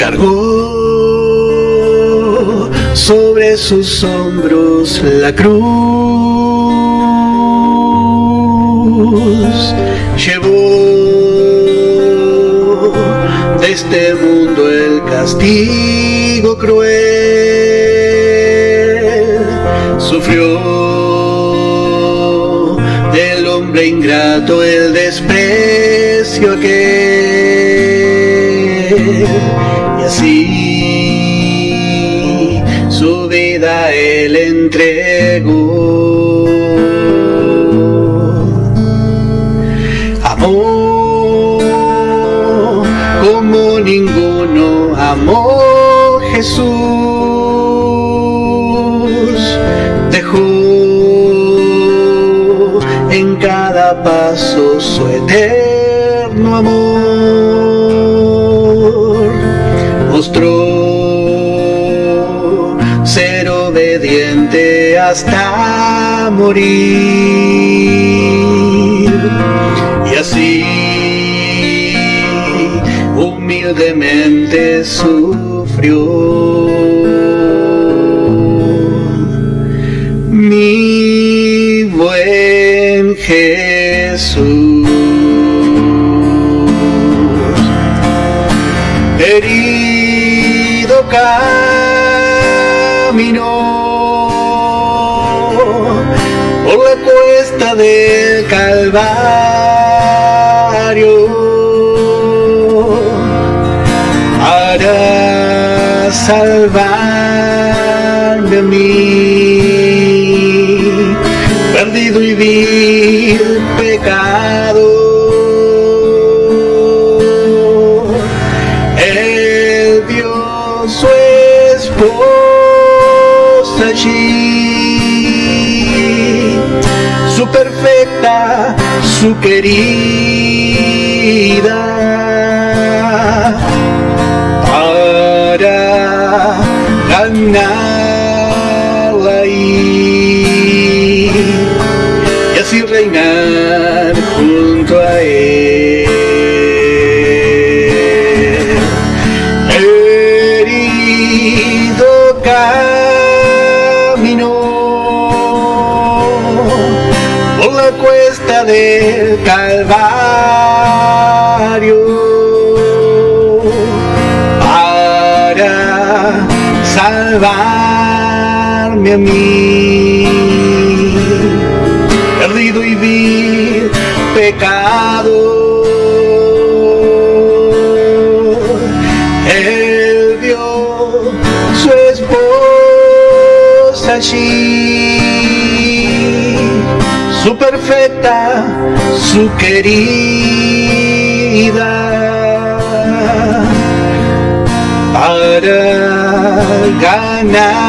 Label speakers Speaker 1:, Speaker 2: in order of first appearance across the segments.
Speaker 1: Cargó sobre sus hombros la cruz, llevó de este mundo el castigo cruel, sufrió del hombre ingrato el desprecio aquel, y así su vida él entregó. Amó como ninguno amó Jesús, dejó en cada paso su eterno amor, mostró ser obediente hasta morir, y así humildemente sufrió. Mi buen Jesús, herido caminó por la cuesta del Calvario para salvarme a mí, perdido y vil pecado. Él dio su esposa allí, su perfecta, su querida, para ganarla ahí y así reinar junto a él. Herido caminó por la cuesta del Calvario para salvarme a mí, perdido y vil pecado. Él vio su esposa allí, su perfecta, su querida, para ganarla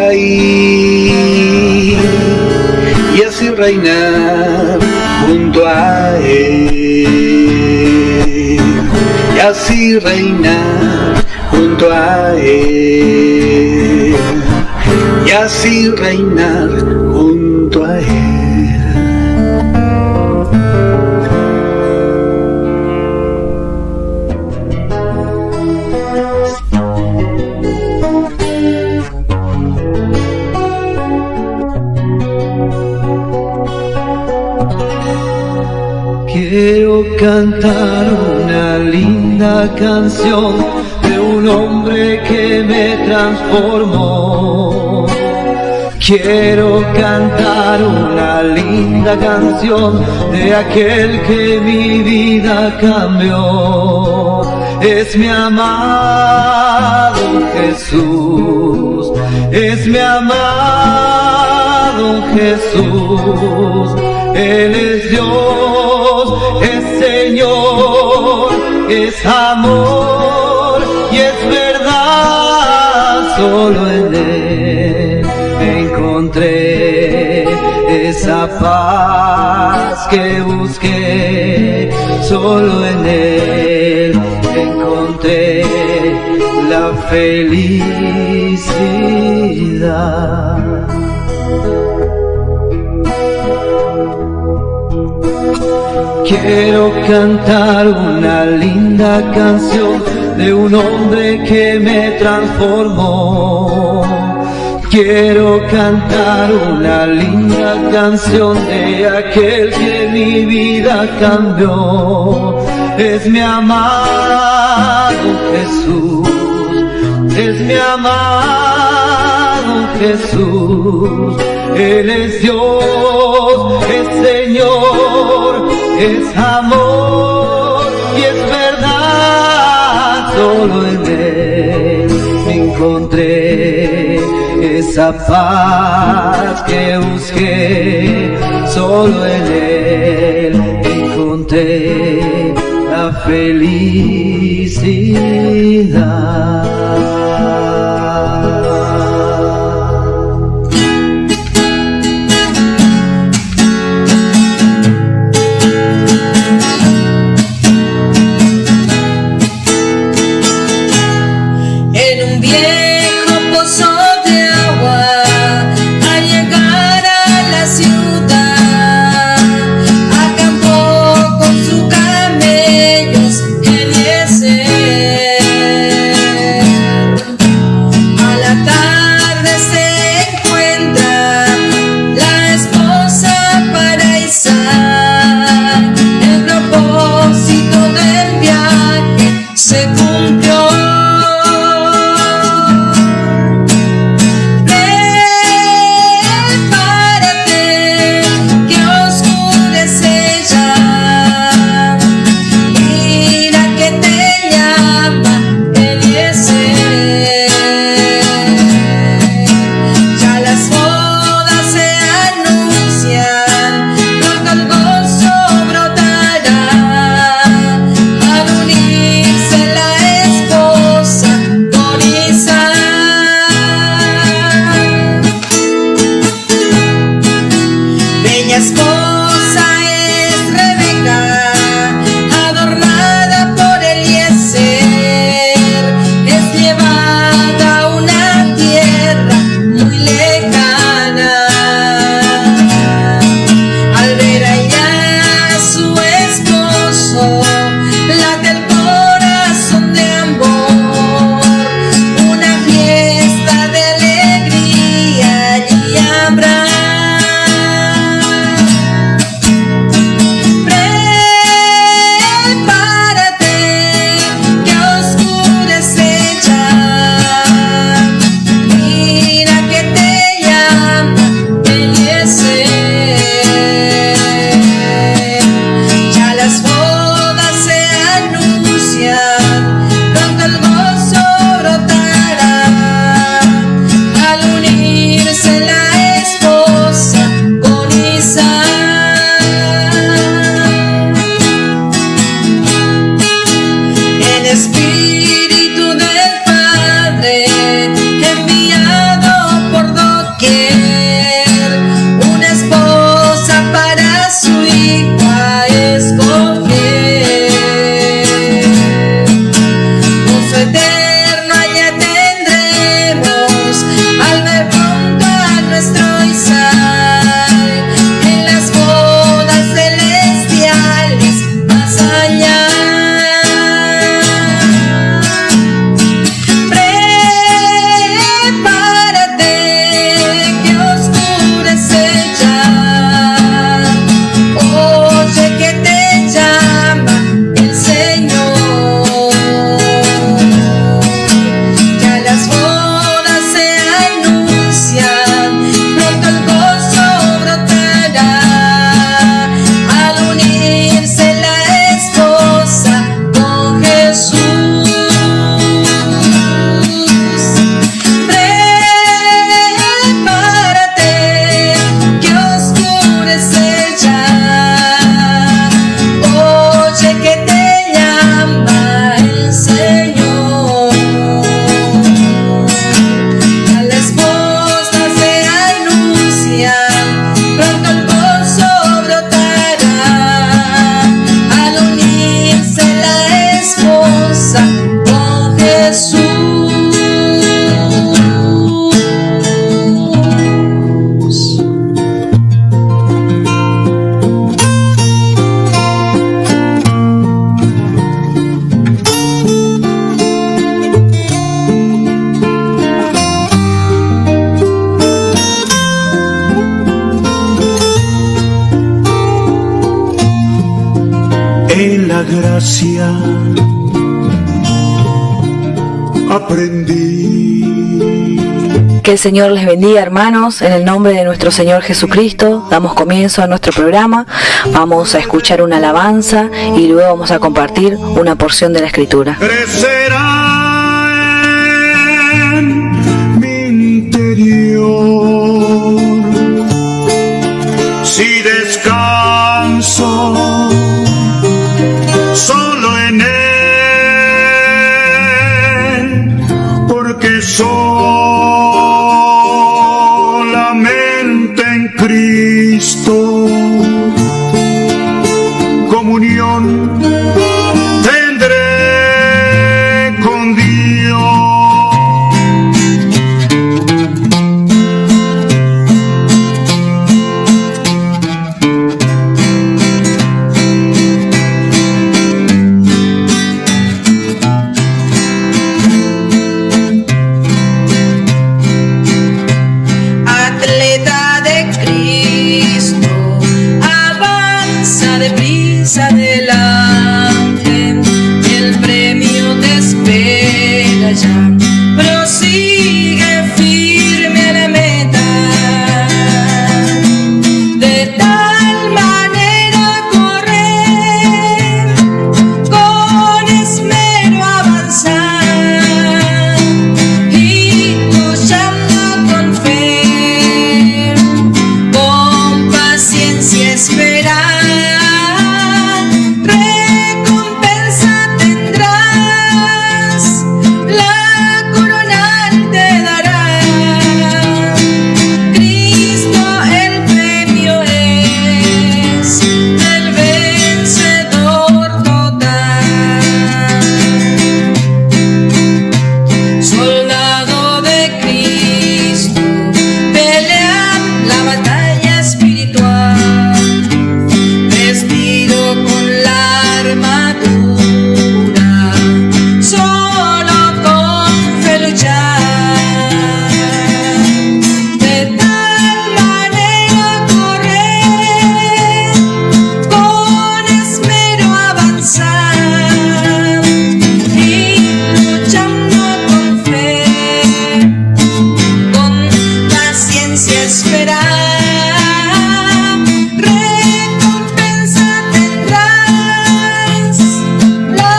Speaker 1: ahí y así reinar junto a él, y así reinar junto a él, y así reinar junto a él.
Speaker 2: Quiero cantar una linda canción de un hombre que me transformó. Quiero cantar una linda canción de aquel que mi vida cambió. Es mi amado Jesús, es mi amado Jesús. Él es Dios, es Señor, es amor y es verdad. Solo en Él encontré esa paz que busqué. Solo en Él encontré la felicidad. Quiero cantar una linda canción de un hombre que me transformó. Quiero cantar una linda canción de aquel que mi vida cambió. Es mi amado Jesús, es mi amado Jesús. Él es Dios, es Señor, es amor y es verdad. Solo en Él encontré esa paz que busqué. Solo en Él encontré la felicidad.
Speaker 3: gracia aprendí.
Speaker 4: Que el Señor les bendiga, hermanos. En el nombre de nuestro Señor Jesucristo damos comienzo a nuestro programa. Vamos a escuchar una alabanza y luego vamos a compartir una porción de la Escritura.
Speaker 3: Crecerá en mi interior si descanso solo en Él, porque solamente en Cristo comunión tendré con Dios.
Speaker 5: Atleta de Cristo, avanza deprisa adelante, el premio te espera ya, prosigue firme a la meta, de tal manera correr, con esmero avanzar, y luchando con fe, con paciencia esperar, recompensa tendrás, la corona te dará. Cristo el premio es del vencedor total. Soldado de Cristo, pelea la batalla espiritual, vestido con la armadura, solo con fe luchar, de tal manera correr, con esmero avanzar, y luchando con fe, con paciencia esperar, recompensa tendrás, la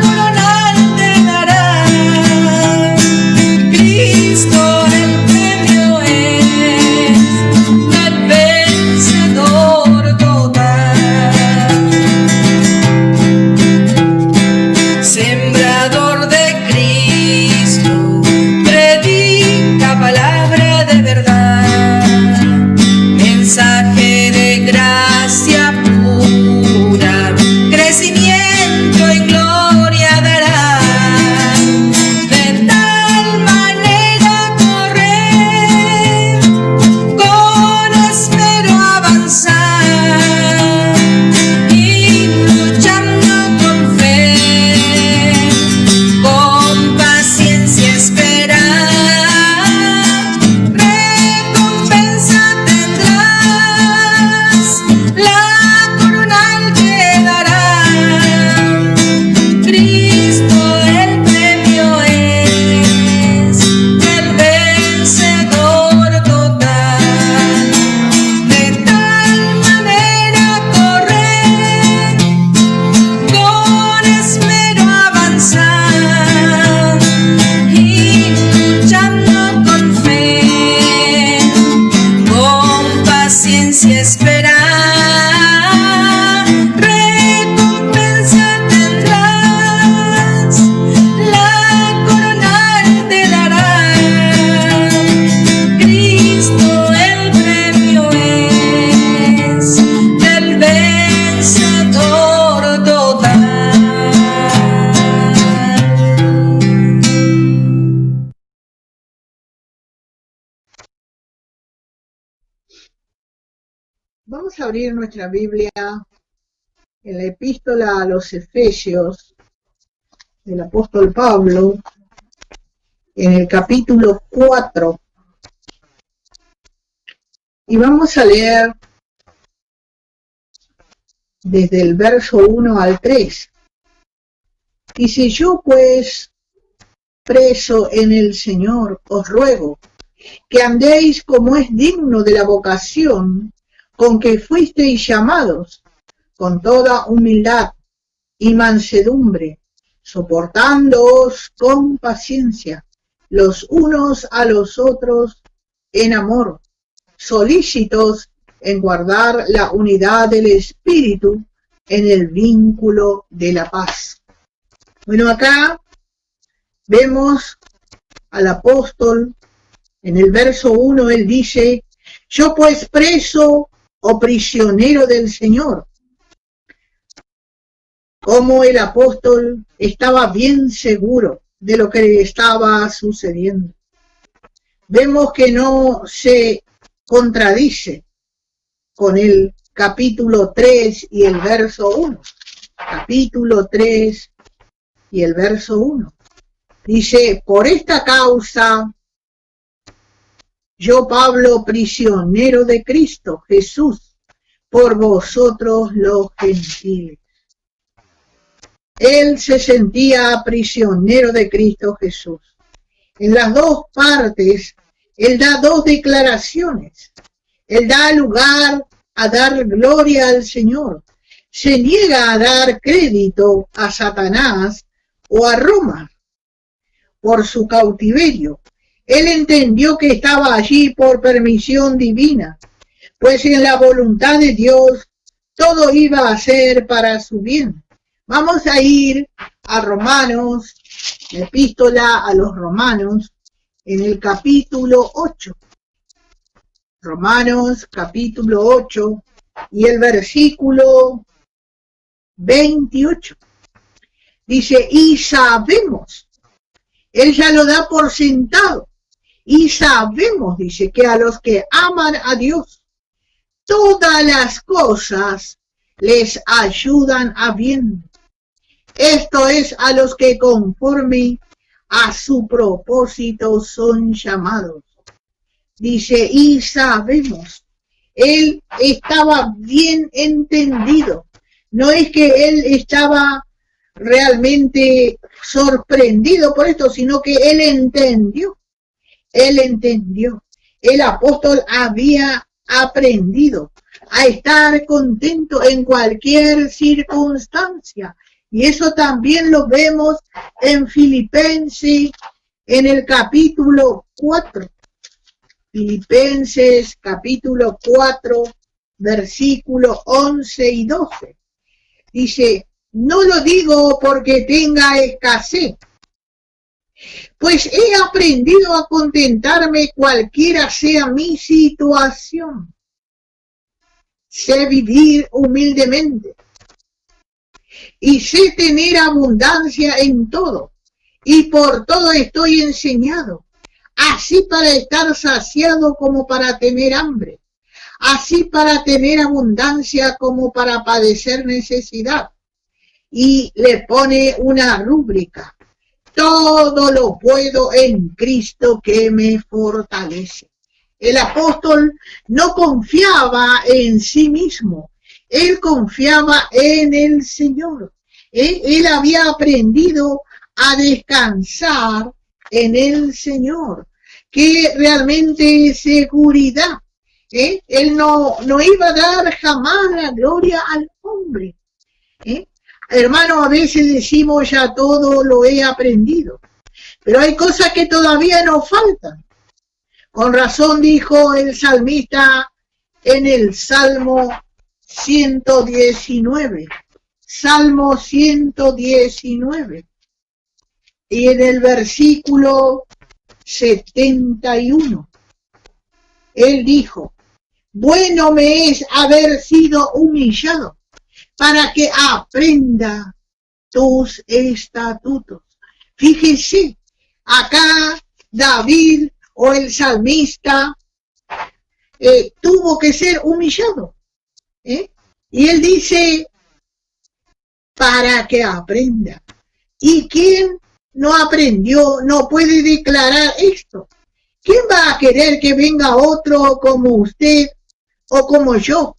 Speaker 5: corona te dará. Cristo el premio es del vencedor total. Sembrador de Cristo, predica palabra de verdad, mensaje de gracia pura, crecimiento y gloria dará, de tal manera correr, con esmero avanzar, y luchando con fe, con paciencia esperar, recompensa tendrás, la corona te dará. Cristo el premio es del vencedor total, de tal manera correr, con esmero avanzar, y luchando con fe, con paciencia esperar, recompensa tendrás, la corona te dará. Cristo el premio es del vencedor total.
Speaker 6: Vamos a abrir nuestra Biblia en la epístola a los Efesios del apóstol Pablo, en el capítulo 4, y vamos a leer desde el verso 1 al 3. Dice, yo pues, preso en el Señor, os ruego que andéis como es digno de la vocación con que fuisteis llamados, con toda humildad y mansedumbre, soportándoos con paciencia los unos a los otros en amor, solícitos en guardar la unidad del Espíritu en el vínculo de la paz. Bueno, acá vemos al apóstol, en el verso 1 él dice, yo pues preso o prisionero del Señor. Como el apóstol estaba bien seguro de lo que le estaba sucediendo. Vemos que no se contradice con el capítulo 3 y el verso 1. Capítulo 3 y el verso 1. Dice, por esta causa, yo Pablo, prisionero de Cristo Jesús, por vosotros los gentiles. Él se sentía prisionero de Cristo Jesús. En las dos partes, él da dos declaraciones. Él da lugar a dar gloria al Señor. Se niega a dar crédito a Satanás o a Roma por su cautiverio. Él entendió que estaba allí por permisión divina, pues en la voluntad de Dios todo iba a ser para su bien. Vamos a ir a Romanos, la epístola a los Romanos, en el capítulo 8. Romanos, capítulo 8, y el versículo 28. Dice, y sabemos, él ya lo da por sentado, y sabemos, dice, que a los que aman a Dios, todas las cosas les ayudan a bien. Esto es a los que conforme a su propósito son llamados. Dice, y sabemos, él estaba bien entendido. No es que él estaba realmente sorprendido por esto, sino que él entendió. Él entendió. El apóstol había aprendido a estar contento en cualquier circunstancia. Y eso también lo vemos en Filipenses, en el capítulo 4. Filipenses, capítulo 4, versículos 11 y 12. Dice, no lo digo porque tenga escasez, pues he aprendido a contentarme cualquiera sea mi situación. Sé vivir humildemente y sé tener abundancia en todo, y por todo estoy enseñado, así para estar saciado como para tener hambre, así para tener abundancia como para padecer necesidad. Y le pone una rúbrica, todo lo puedo en Cristo que me fortalece. El apóstol no confiaba en sí mismo, él confiaba en el Señor. Él había aprendido a descansar en el Señor, que realmente es seguridad. Él no iba a dar jamás la gloria al hombre. Hermano, a veces decimos ya todo lo he aprendido, pero hay cosas que todavía nos faltan. Con razón dijo el salmista en el Salmo 119, Salmo 119, y en el versículo 71, él dijo, bueno me es haber sido humillado, para que aprenda tus estatutos. Fíjese, acá David o el salmista tuvo que ser humillado. Y él dice, para que aprenda. ¿Y quién no aprendió, no puede declarar esto? ¿Quién va a querer que venga otro como usted o como yo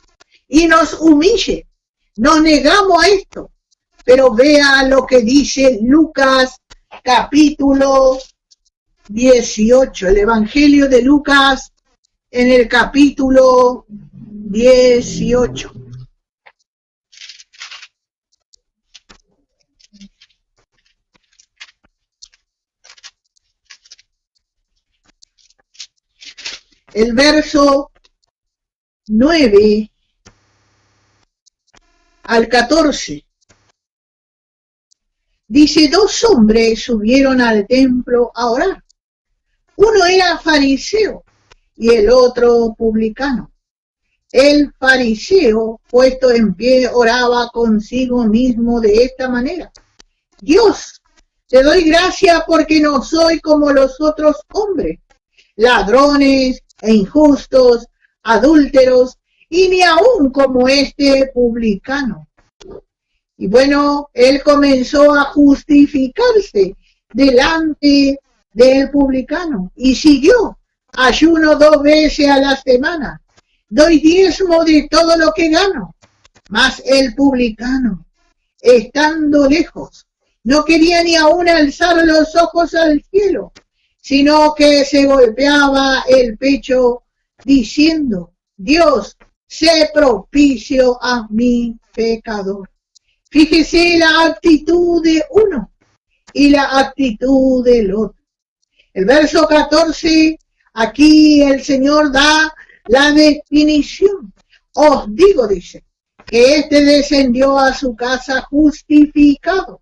Speaker 6: y nos humille? Nos negamos a esto. pero vea lo que dice Lucas capítulo 18, el Evangelio de Lucas en el capítulo 18. El verso 9 al 14. Dice, 2 hombres subieron al templo a orar. Uno era fariseo y el otro publicano. El fariseo, puesto en pie, oraba consigo mismo de esta manera: Dios, te doy gracias porque no soy como los otros hombres, ladrones e injustos, adúlteros, y ni aún como este publicano. Y bueno, él comenzó a justificarse delante del publicano y siguió: ayuno 2 veces a la semana, doy diezmo de todo lo que gano. Mas el publicano, estando lejos, no quería ni aún alzar los ojos al cielo, sino que se golpeaba el pecho diciendo: Dios, sé propicio a mi pecador. Fíjese la actitud de uno y la actitud del otro. El verso 14, aquí el Señor da la definición. Os digo, dice, que éste descendió a su casa justificado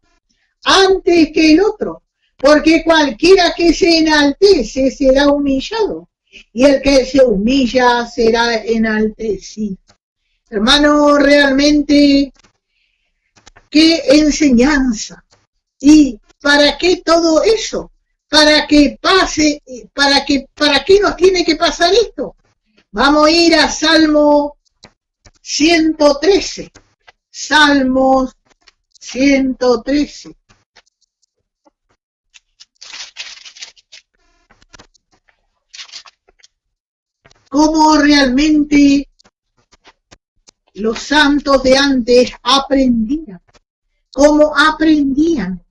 Speaker 6: antes que el otro, porque cualquiera que se enaltece será humillado, y el que se humilla será enaltecido. Hermano, realmente, qué enseñanza. ¿Y para qué todo eso? ¿Para que pase? ¿Para qué nos tiene que pasar esto? Vamos a ir a Salmo 113. Salmos 113. Cómo realmente los santos de antes aprendían. Cómo aprendían.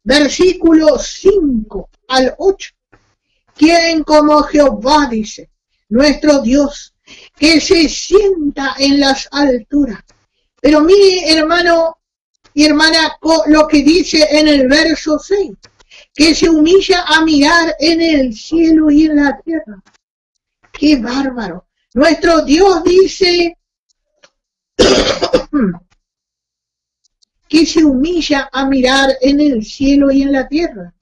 Speaker 6: Versículos 5 al 8. ¿Quién como Jehová, dice, nuestro Dios, que se sienta en las alturas? Pero mire, hermano y hermana, lo que dice en el verso 6, que se humilla a mirar en el cielo y en la tierra. ¡Qué bárbaro! Nuestro Dios dice que se humilla a mirar en el cielo y en la tierra.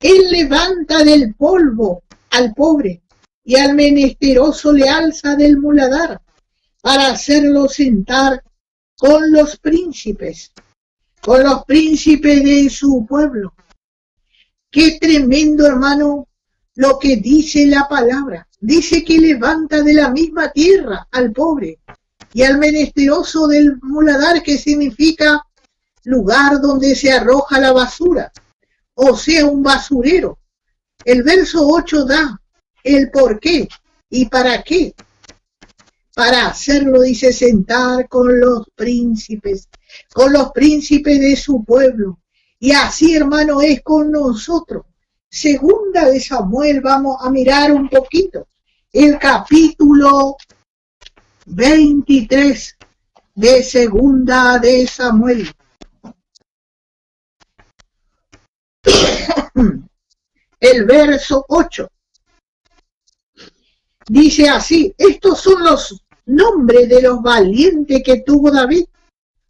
Speaker 6: Él levanta del polvo al pobre y al menesteroso le alza del muladar para hacerlo sentar con los príncipes de su pueblo. Qué tremendo, hermano, lo que dice la palabra. Dice que levanta de la misma tierra al pobre y al menesteroso del muladar, que significa lugar donde se arroja la basura, o sea, un basurero. El verso 8 da el por qué y para qué. Para hacerlo, dice, sentar con los príncipes de su pueblo. Y así, hermano, es con nosotros. Segunda de Samuel, vamos a mirar un poquito. El capítulo 23 de Segunda de Samuel. El verso 8. Dice así: estos son los nombres de los valientes que tuvo David.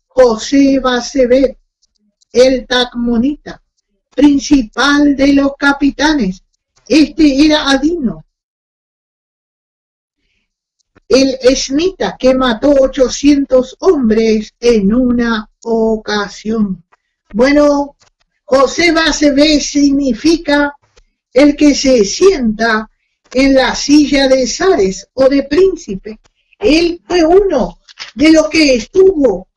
Speaker 6: José Basebet, el Tacmonita, principal de los capitanes. Este era Adino, el esnita, que mató 800 hombres en una ocasión. Bueno, José Basebet significa el que se sienta en la silla de zares o de príncipe. Él fue uno de los que estuvo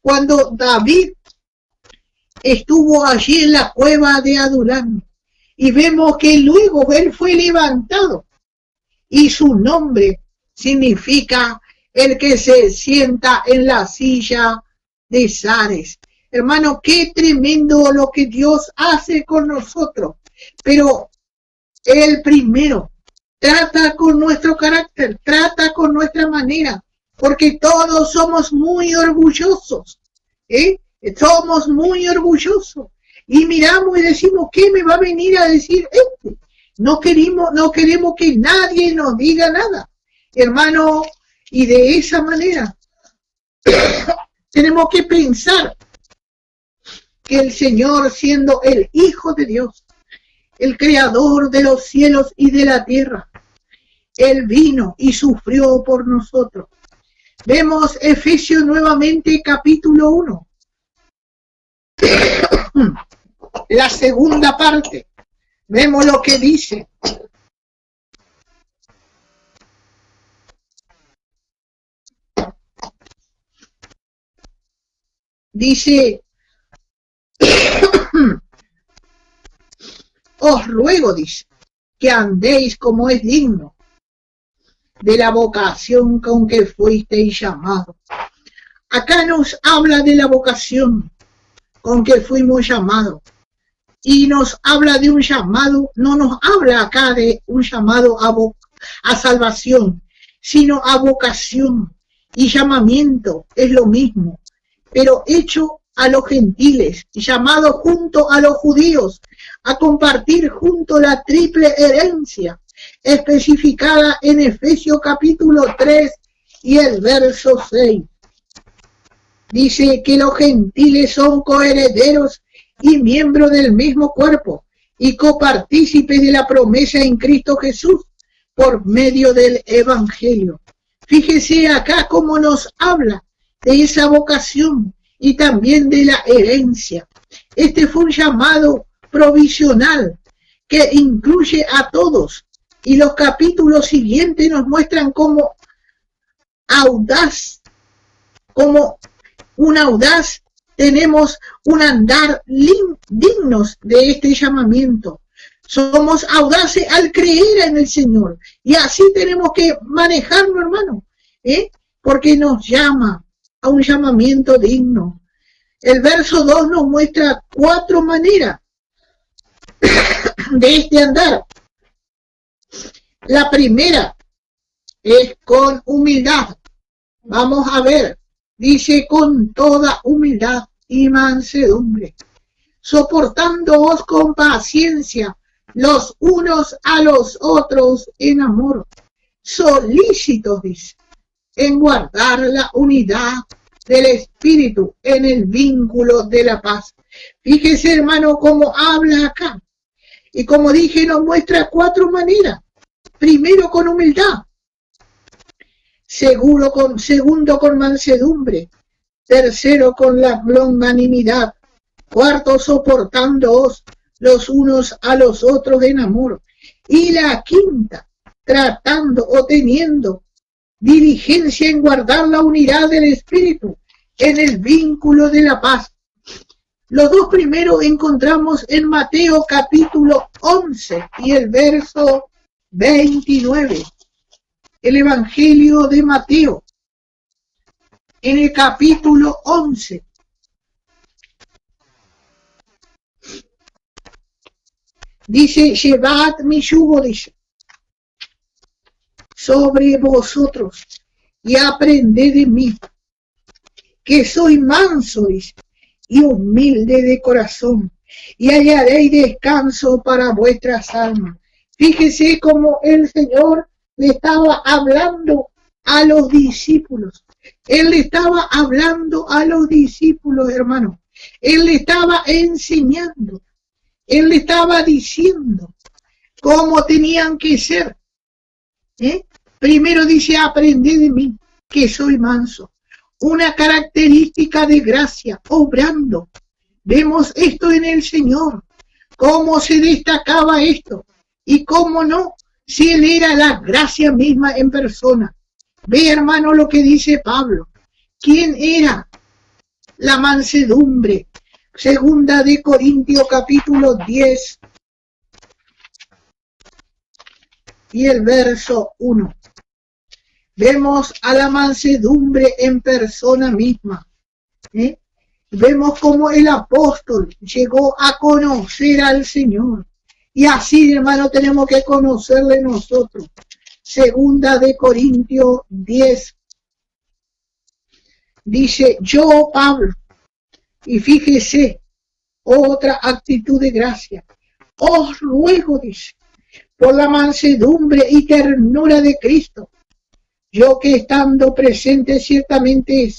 Speaker 6: cuando David estuvo allí en la cueva de Adulam. Y vemos que luego él fue levantado y su nombre significa el que se sienta en la silla de zares. Hermano, qué tremendo lo que Dios hace con nosotros. Pero Él primero trata con nuestro carácter, trata con nuestra manera, porque todos somos muy orgullosos, somos muy orgullosos, y miramos y decimos, ¿qué me va a venir a decir este? No queremos que nadie nos diga nada, hermano, y de esa manera tenemos que pensar que el Señor, siendo el Hijo de Dios, el creador de los cielos y de la tierra, Él vino y sufrió por nosotros. Vemos Efesios nuevamente, capítulo 1. La segunda parte. Vemos lo que dice. Dice, os ruego, dice, que andéis como es digno de la vocación con que fuisteis llamados. Acá nos habla de la vocación con que fuimos llamados. Y nos habla de un llamado, no nos habla acá de un llamado a salvación, sino a vocación y llamamiento, es lo mismo, pero hecho a los gentiles, llamado junto a los judíos, a compartir junto la triple herencia, especificada en Efesios capítulo 3 y el verso 6. Dice que los gentiles son coherederos y miembros del mismo cuerpo y copartícipes de la promesa en Cristo Jesús por medio del Evangelio. Fíjese acá cómo nos habla de esa vocación y también de la herencia. Este fue un llamado provisional que incluye a todos, y los capítulos siguientes nos muestran como audaz, como un audaz, tenemos un andar dignos de este llamamiento. Somos audaces al creer en el Señor, y así tenemos que manejarlo, hermano, porque nos llama a un llamamiento digno. El verso 2 nos muestra 4 maneras de este andar. La primera es con humildad. Vamos a ver, dice con toda humildad y mansedumbre, soportándoos con paciencia los unos a los otros en amor, solícitos, dice, en guardar la unidad del Espíritu en el vínculo de la paz. Fíjese, hermano, cómo habla acá. Y como dije, nos muestra 4 maneras. Primero, con humildad. Segundo, con mansedumbre. Tercero, con la longanimidad. Cuarto, soportándoos los unos a los otros en amor. Y la quinta, tratando o teniendo diligencia en guardar la unidad del Espíritu en el vínculo de la paz. Los 2 primeros encontramos en Mateo capítulo 11 y el verso 29. El Evangelio de Mateo, en el capítulo 11. Dice, llevad mi yugo, dice, sobre vosotros y aprended de mí, que soy manso, dice, y humilde de corazón, y hallaréis descanso para vuestras almas. Fíjese cómo el Señor le estaba hablando a los discípulos. Él le estaba hablando a los discípulos, hermano. Él le estaba enseñando. Él le estaba diciendo cómo tenían que ser. Primero dice, aprended de mí, que soy manso. Una característica de gracia, obrando. Vemos esto en el Señor. Cómo se destacaba esto. Y cómo no, si Él era la gracia misma en persona. Ve, hermano, lo que dice Pablo. ¿Quién era? La mansedumbre. Segunda de Corintios capítulo 10 y el verso 1. Vemos a la mansedumbre en persona misma. Vemos cómo el apóstol llegó a conocer al Señor. Y así, hermano, tenemos que conocerle nosotros. Segunda de Corintios 10. Dice, yo, Pablo, y fíjese, otra actitud de gracia. Os ruego, dice, por la mansedumbre y ternura de Cristo, yo que estando presente ciertamente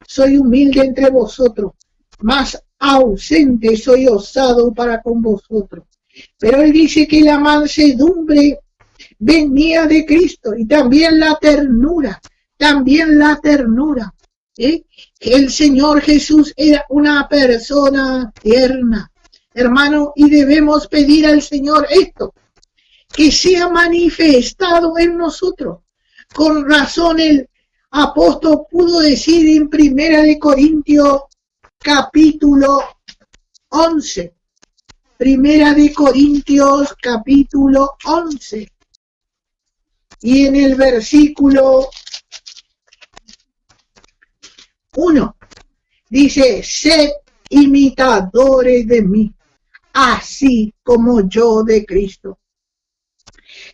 Speaker 6: soy humilde entre vosotros, más ausente soy osado para con vosotros. Pero él dice que la mansedumbre venía de Cristo y también la ternura, que el Señor Jesús era una persona tierna, hermano, y debemos pedir al Señor esto, que sea manifestado en nosotros. Con razón el apóstol pudo decir en Primera de Corintios capítulo 11, Primera de Corintios capítulo 11, y en el versículo 1 dice, sed imitadores de mí, así como yo de Cristo.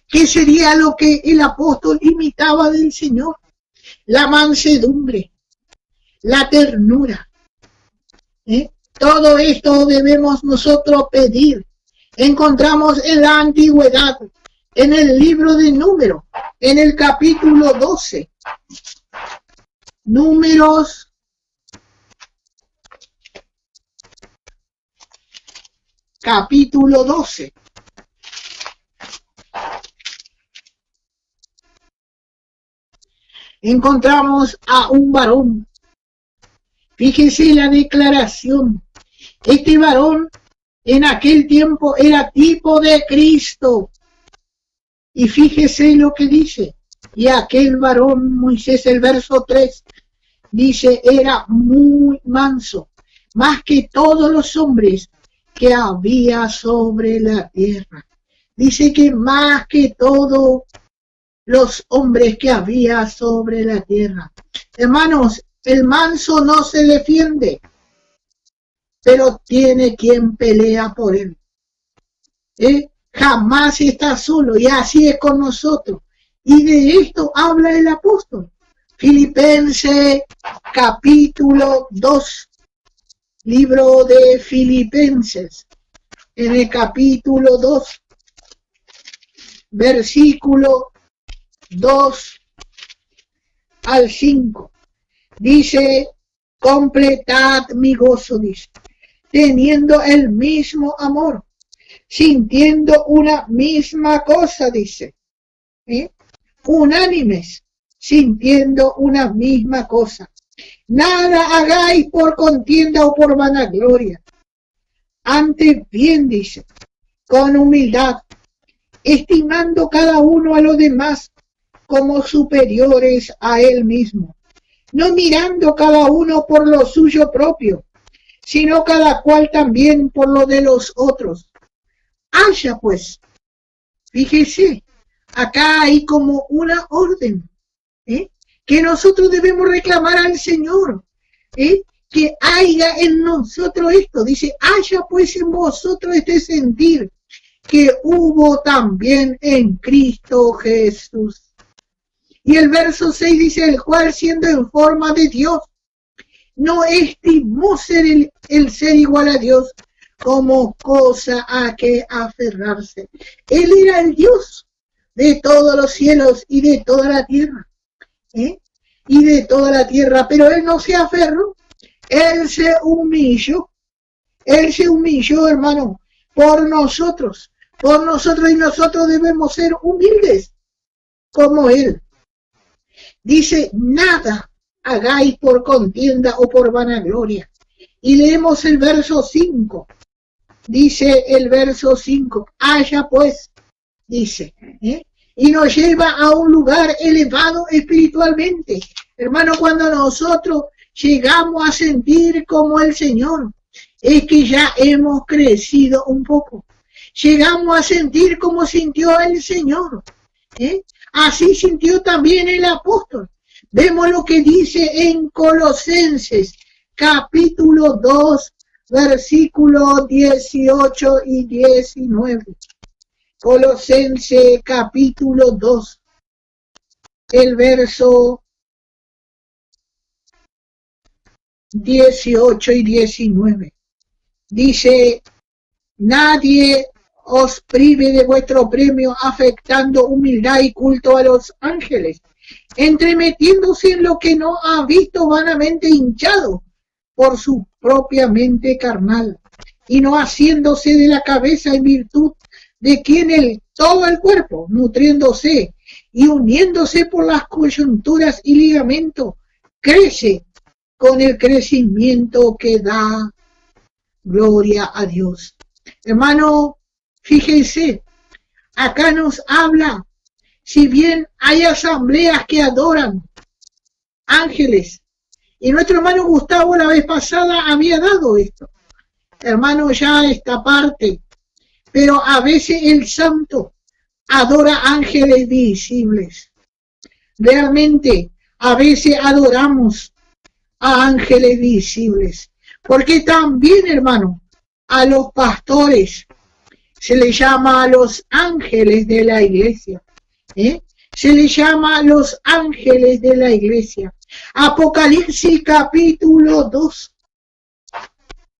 Speaker 6: ¿Qué sería lo que el apóstol imitaba del Señor? La mansedumbre, la ternura. Todo esto debemos nosotros pedir. Encontramos en la antigüedad, en el libro de Números, en el capítulo 12. Números capítulo 12. Encontramos a un varón. Fíjese la declaración. Este varón en aquel tiempo era tipo de Cristo. Y fíjese lo que dice. Y aquel varón, Moisés, el verso 3, dice, era muy manso, más que todos los hombres que había sobre la tierra. Dice que más que todos los hombres que había sobre la tierra. Hermanos, el manso no se defiende, pero tiene quien pelea por él. Jamás está solo, y así es con nosotros. Y de esto habla el apóstol. Filipenses capítulo 2, libro de Filipenses, en el capítulo 2, versículo 2 al 5, dice, completad mi gozo, dice, teniendo el mismo amor, sintiendo una misma cosa, dice, unánimes, sintiendo una misma cosa. Nada hagáis por contienda o por vanagloria, antes bien, dice, con humildad, estimando cada uno a los demás como superiores a él mismo, no mirando cada uno por lo suyo propio, sino cada cual también por lo de los otros. Haya pues, fíjese, acá hay como una orden, que nosotros debemos reclamar al Señor, que haya en nosotros esto, dice, haya pues en vosotros este sentir que hubo también en Cristo Jesús. Y el verso 6 dice, el cual siendo en forma de Dios, no estimó ser el ser igual a Dios como cosa a que aferrarse. Él era el Dios de todos los cielos y de toda la tierra. Y de toda la tierra, pero él no se aferró. Él se humilló, hermano, por nosotros, y nosotros debemos ser humildes como él. Dice, nada hagáis por contienda o por vanagloria. Y leemos el verso 5. Dice el verso 5, haya pues, dice, y nos lleva a un lugar elevado espiritualmente. Hermano, cuando nosotros llegamos a sentir como el Señor, es que ya hemos crecido un poco. Llegamos a sentir como sintió el Señor. Así sintió también el apóstol. Vemos lo que dice en Colosenses, capítulo 2, versículos 18 y 19. Colosenses capítulo 2, el verso 18 y 19. Dice, nadie os prive de vuestro premio afectando humildad y culto a los ángeles, entremetiéndose en lo que no ha visto vanamente hinchado por su propia mente carnal, y no haciéndose de la cabeza en virtud de quien todo el cuerpo, nutriéndose y uniéndose por las coyunturas y ligamentos, crece con el crecimiento que da gloria a Dios. Hermano, fíjense, acá nos habla, si bien hay asambleas que adoran ángeles, y nuestro hermano Gustavo la vez pasada había dado esto, hermano, ya esta parte, pero a veces el santo adora ángeles visibles. Realmente, a veces adoramos a ángeles visibles, porque también, hermano, a los pastores se les llama a los ángeles de la iglesia, se les llama a los ángeles de la iglesia. Apocalipsis capítulo 2.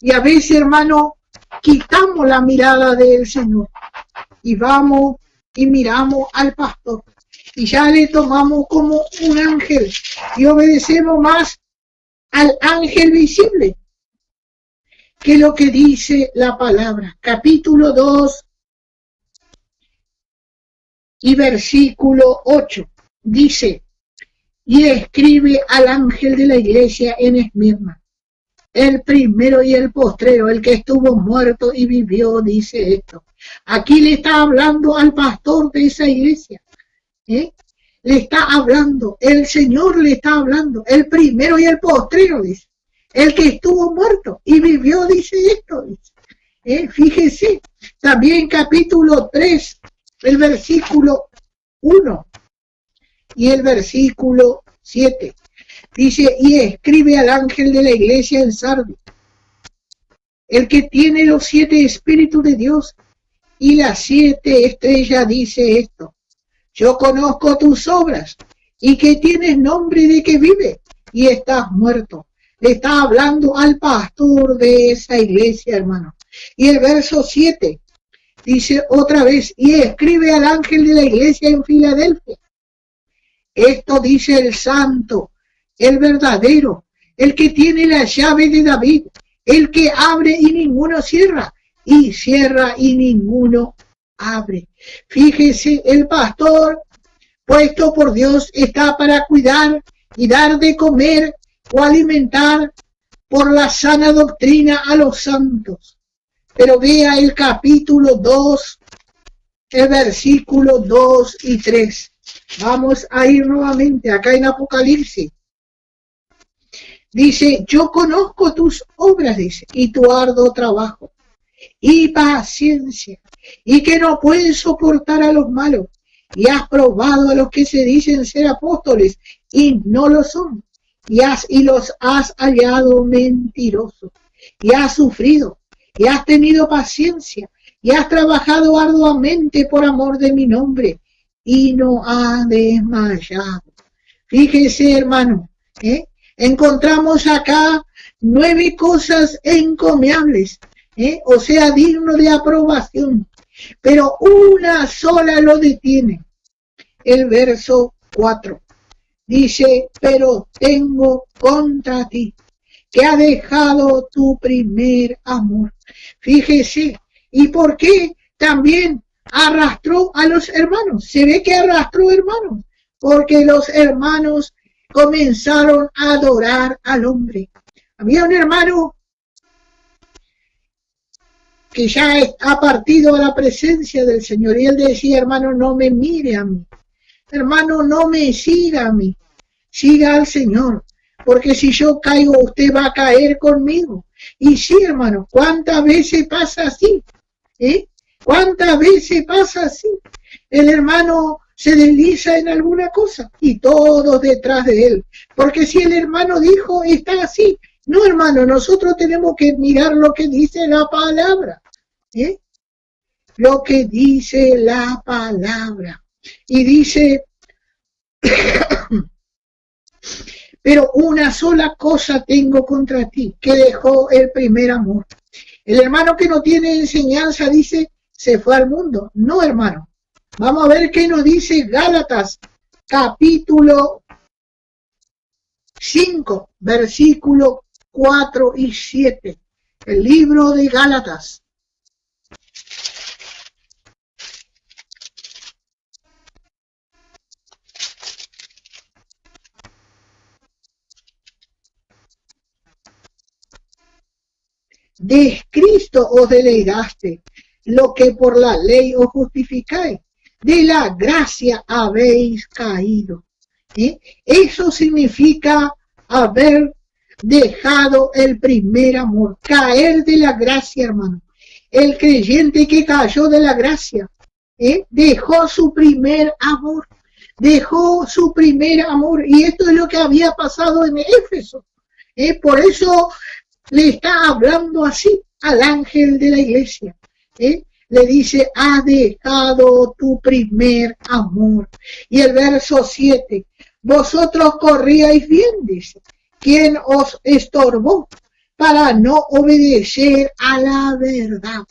Speaker 6: Y a veces, hermano, quitamos la mirada del Señor y vamos y miramos al pastor y ya le tomamos como un ángel y obedecemos más al ángel visible que lo que dice la palabra. Capítulo 2 y versículo 8 dice, y escribe al ángel de la iglesia en Esmirna, el primero y el postrero, el que estuvo muerto y vivió, dice esto. Aquí le está hablando al pastor de esa iglesia, le está hablando, el Señor le está hablando, el primero y el postrero, dice, el que estuvo muerto y vivió, dice esto, dice. Fíjese, también capítulo 3, el versículo 1 y el versículo 7. Dice, y escribe al ángel de la iglesia en Sardis, el que tiene los 7 espíritus de Dios y las 7 estrellas, dice esto. Yo conozco tus obras y que tienes nombre de que vive y estás muerto. Le está hablando al pastor de esa iglesia, hermano. Y el verso 7 dice otra vez, y escribe al ángel de la iglesia en Filadelfia. Esto dice el santo, el verdadero, el que tiene la llave de David, el que abre y ninguno cierra, y cierra y ninguno abre. Fíjese, el pastor puesto por Dios está para cuidar y dar de comer o alimentar por la sana doctrina a los santos. Pero vea el capítulo 2, el versículo 2 y 3. Vamos a ir nuevamente acá en Apocalipsis. Dice, yo conozco tus obras, dice, y tu arduo trabajo, y paciencia, y que no puedes soportar a los malos, y has probado a los que se dicen ser apóstoles, y no lo son, y los has hallado mentirosos, y has sufrido, y has tenido paciencia, y has trabajado arduamente por amor de mi nombre, y no has desmayado. Fíjese, hermano, encontramos acá 9 cosas encomiables, o sea, digno de aprobación, pero una sola lo detiene. El verso 4 dice, pero tengo contra ti que ha dejado tu primer amor. Fíjese, ¿y por qué también arrastró a los hermanos? Se ve que arrastró hermanos, porque los hermanos comenzaron a adorar al hombre. Había un hermano que ya ha partido a la presencia del Señor y él decía, hermano, no me mire a mí, hermano, no me siga a mí, siga al Señor, porque si yo caigo usted va a caer conmigo. Y sí, hermano, ¿cuántas veces pasa así? ¿Cuántas veces pasa así? El hermano se desliza en alguna cosa y todos detrás de él, porque si el hermano dijo está así, No, hermano, nosotros tenemos que mirar lo que dice la palabra. Lo que dice la palabra. Y dice, pero una sola cosa tengo contra ti, que dejó el primer amor. El hermano que no tiene enseñanza dice, se fue al mundo. No, hermano. Vamos a ver qué nos dice Gálatas, capítulo 5, versículo 4 y 7. El libro de Gálatas. De Cristo os delegaste, lo que por la ley os justificáis, de la gracia habéis caído. Eso significa haber dejado el primer amor, caer de la gracia, hermano. El creyente que cayó de la gracia, dejó su primer amor, y esto es lo que había pasado en Éfeso. Por eso le está hablando así al ángel de la iglesia. Le dice, ha dejado tu primer amor. Y el verso 7, vosotros corríais bien, dice, ¿quién os estorbó para no obedecer a la verdad?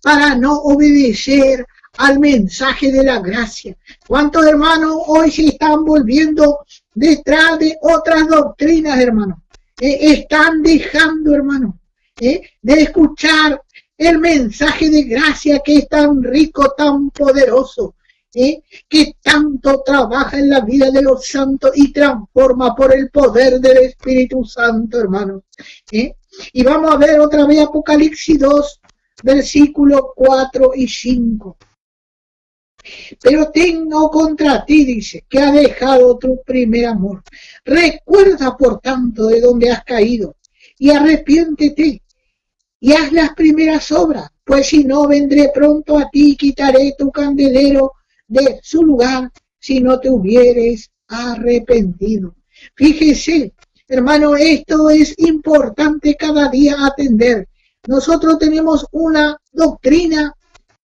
Speaker 6: Para no obedecer al mensaje de la gracia. ¿Cuántos hermanos hoy se están volviendo detrás de otras doctrinas, hermanos? Están dejando, hermano, de escuchar el mensaje de gracia que es tan rico, tan poderoso, que tanto trabaja en la vida de los santos y transforma por el poder del Espíritu Santo, hermanos. Y vamos a ver otra vez Apocalipsis 2, versículos 4 y 5. Pero tengo contra ti, dice, que ha dejado tu primer amor. Recuerda, por tanto, de dónde has caído, y arrepiéntete, y haz las primeras obras, pues si no, vendré pronto a ti y quitaré tu candelero de su lugar, si no te hubieres arrepentido. Fíjese, hermano, esto es importante cada día atender. Nosotros tenemos una doctrina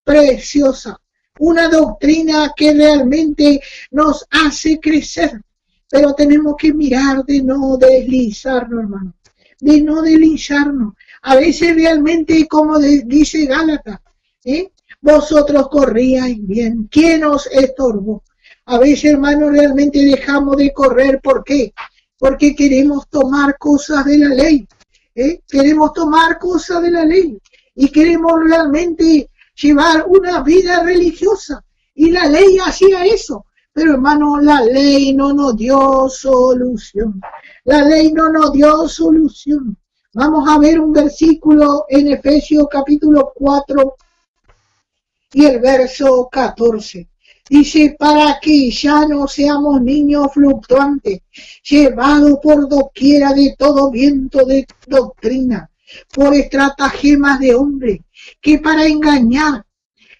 Speaker 6: preciosa, una doctrina que realmente nos hace crecer, pero tenemos que mirar de no deslizarnos, hermano, de no deslizarnos. A veces realmente, como dice Gálatas, vosotros corríais bien, ¿quién os estorbó? A veces, hermano, realmente dejamos de correr, ¿por qué? Porque queremos tomar cosas de la ley, queremos tomar cosas de la ley, y queremos realmente llevar una vida religiosa, y la ley hacía eso, pero hermano, la ley no nos dio solución, la ley no nos dio solución. Vamos a ver un versículo en Efesios capítulo 4 y el verso 14. Dice, para que ya no seamos niños fluctuantes, llevados por doquiera de todo viento de doctrina, por estratagemas de hombre, que para engañar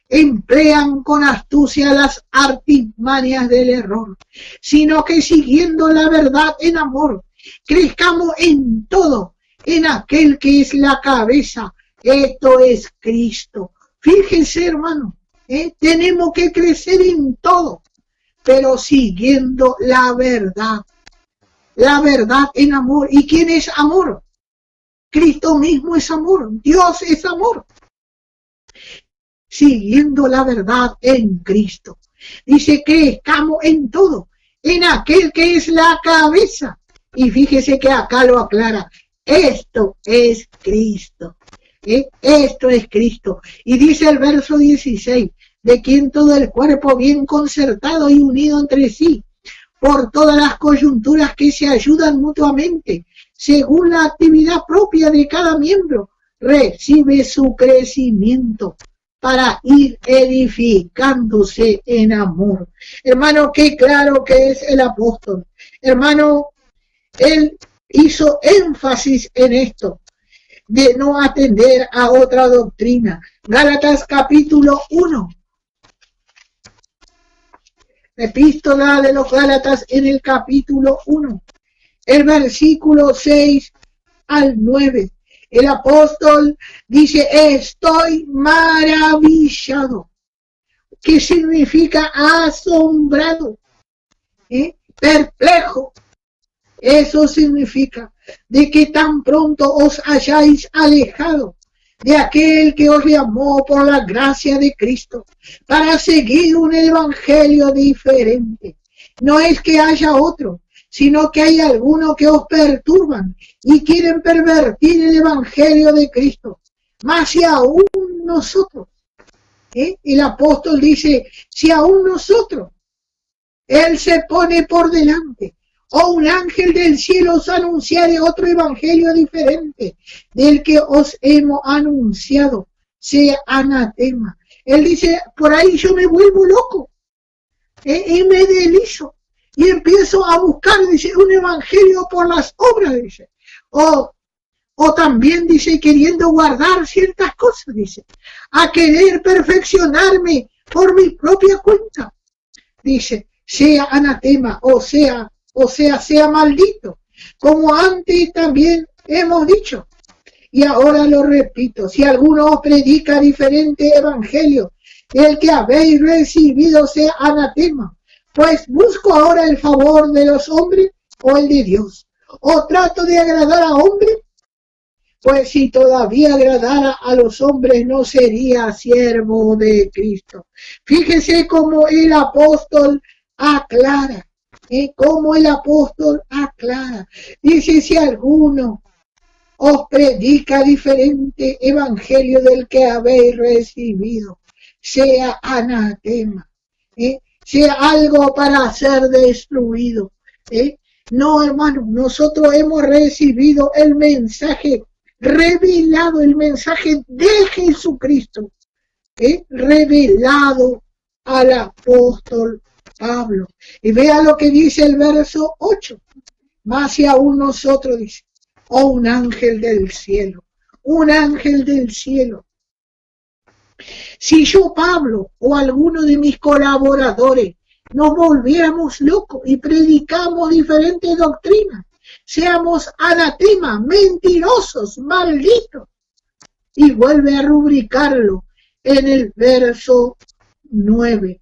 Speaker 6: emplean con astucia las artimañas del error, sino que siguiendo la verdad en amor, crezcamos en todo, en aquel que es la cabeza, esto es Cristo. Fíjense, hermano, tenemos que crecer en todo, pero siguiendo la verdad en amor. ¿Y quién es amor? Cristo mismo es amor, Dios es amor. Siguiendo la verdad en Cristo. Dice que estamos en todo, en aquel que es la cabeza. Y fíjese que acá lo aclara, esto es Cristo. Esto es Cristo. Y dice el verso 16, de quien todo el cuerpo bien concertado y unido entre sí, por todas las coyunturas que se ayudan mutuamente, según la actividad propia de cada miembro, recibe su crecimiento para ir edificándose en amor. Hermano, qué claro que es el apóstol. Hermano, él hizo énfasis en esto, de no atender a otra doctrina. Gálatas capítulo 1. Epístola de los Gálatas en el capítulo 1. el versículo 6 al 9. El apóstol dice, estoy maravillado. ¿Qué significa asombrado? Perplejo. Eso significa de que tan pronto os hayáis alejado de aquel que os llamó por la gracia de Cristo para seguir un evangelio diferente. No es que haya otro, sino que hay algunos que os perturban y quieren pervertir el evangelio de Cristo. Más si aún nosotros, el apóstol dice, si aún nosotros, Él se pone por delante, o un ángel del cielo os anunciare otro evangelio diferente del que os hemos anunciado, sea anatema. Él dice, por ahí yo me vuelvo loco, y me deslizo, y empiezo a buscar, dice, un evangelio por las obras, dice, o también, dice, queriendo guardar ciertas cosas, dice, a querer perfeccionarme por mi propia cuenta, dice, sea anatema, o sea, sea maldito, como antes también hemos dicho. Y ahora lo repito, si alguno os predica diferente evangelio, el que habéis recibido sea anatema, pues busco ahora el favor de los hombres o el de Dios, o trato de agradar a hombres, pues si todavía agradara a los hombres no sería siervo de Cristo. Fíjese cómo el apóstol aclara. Como el apóstol aclara, dice, si alguno os predica diferente evangelio del que habéis recibido, sea anatema, sea algo para ser destruido. No, hermano, nosotros hemos recibido el mensaje revelado, el mensaje de Jesucristo, revelado al apóstol Pablo. Y vea lo que dice el verso 8. Más si aún nosotros, dice, o un ángel del cielo. Un ángel del cielo. Si yo, Pablo, o alguno de mis colaboradores, nos volviéramos locos y predicamos diferentes doctrinas, seamos anatemas, mentirosos, malditos. Y vuelve a rubricarlo en el verso 9.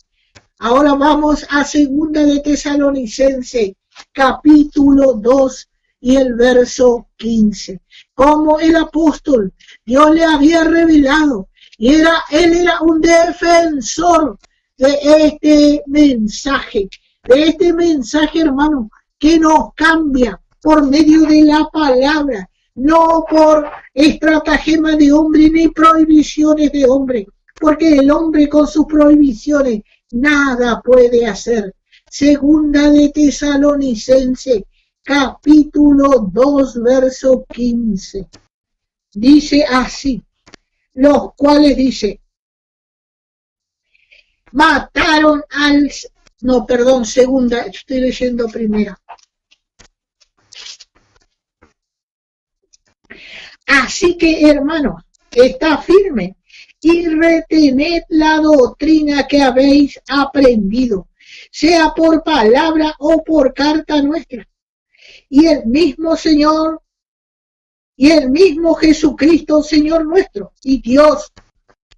Speaker 6: Ahora vamos a 2 de Tesalonicenses, capítulo 2 y el verso 15. Como el apóstol, Dios le había revelado, y él era un defensor de este mensaje, hermano, que nos cambia por medio de la palabra, no por estratagema de hombre ni prohibiciones de hombre, porque el hombre con sus prohibiciones nada puede hacer. 2 de Tesalonicenses, capítulo 2, verso 15. Dice así, los cuales dice, mataron al... No, perdón, segunda, estoy leyendo primera. Así que, hermanos, está firme y retened la doctrina que habéis aprendido, sea por palabra o por carta nuestra. Y el mismo Señor, y el mismo Jesucristo, Señor nuestro, y Dios,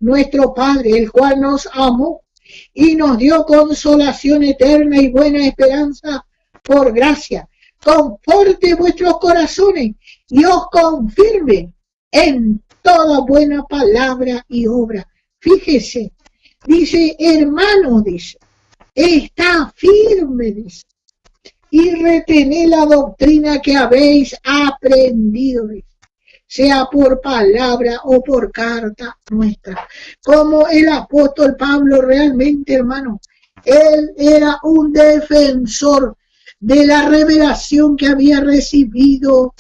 Speaker 6: nuestro Padre, el cual nos amó y nos dio consolación eterna y buena esperanza por gracia, conforte vuestros corazones y os confirme en toda buena palabra y obra. Fíjese, dice, hermano, dice, está firme, dice, y retened la doctrina que habéis aprendido, dice, sea por palabra o por carta nuestra. Como el apóstol Pablo realmente, hermano, él era un defensor de la revelación que había recibido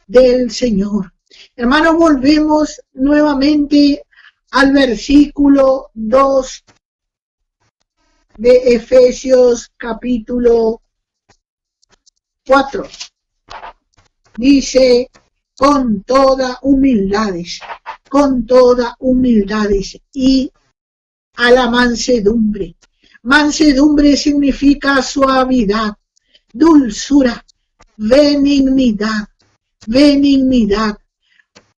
Speaker 6: del Señor. Hermanos, volvemos nuevamente al versículo 2 de Efesios capítulo 4. Dice, con toda humildad y a la mansedumbre. Mansedumbre significa suavidad, dulzura, benignidad, benignidad.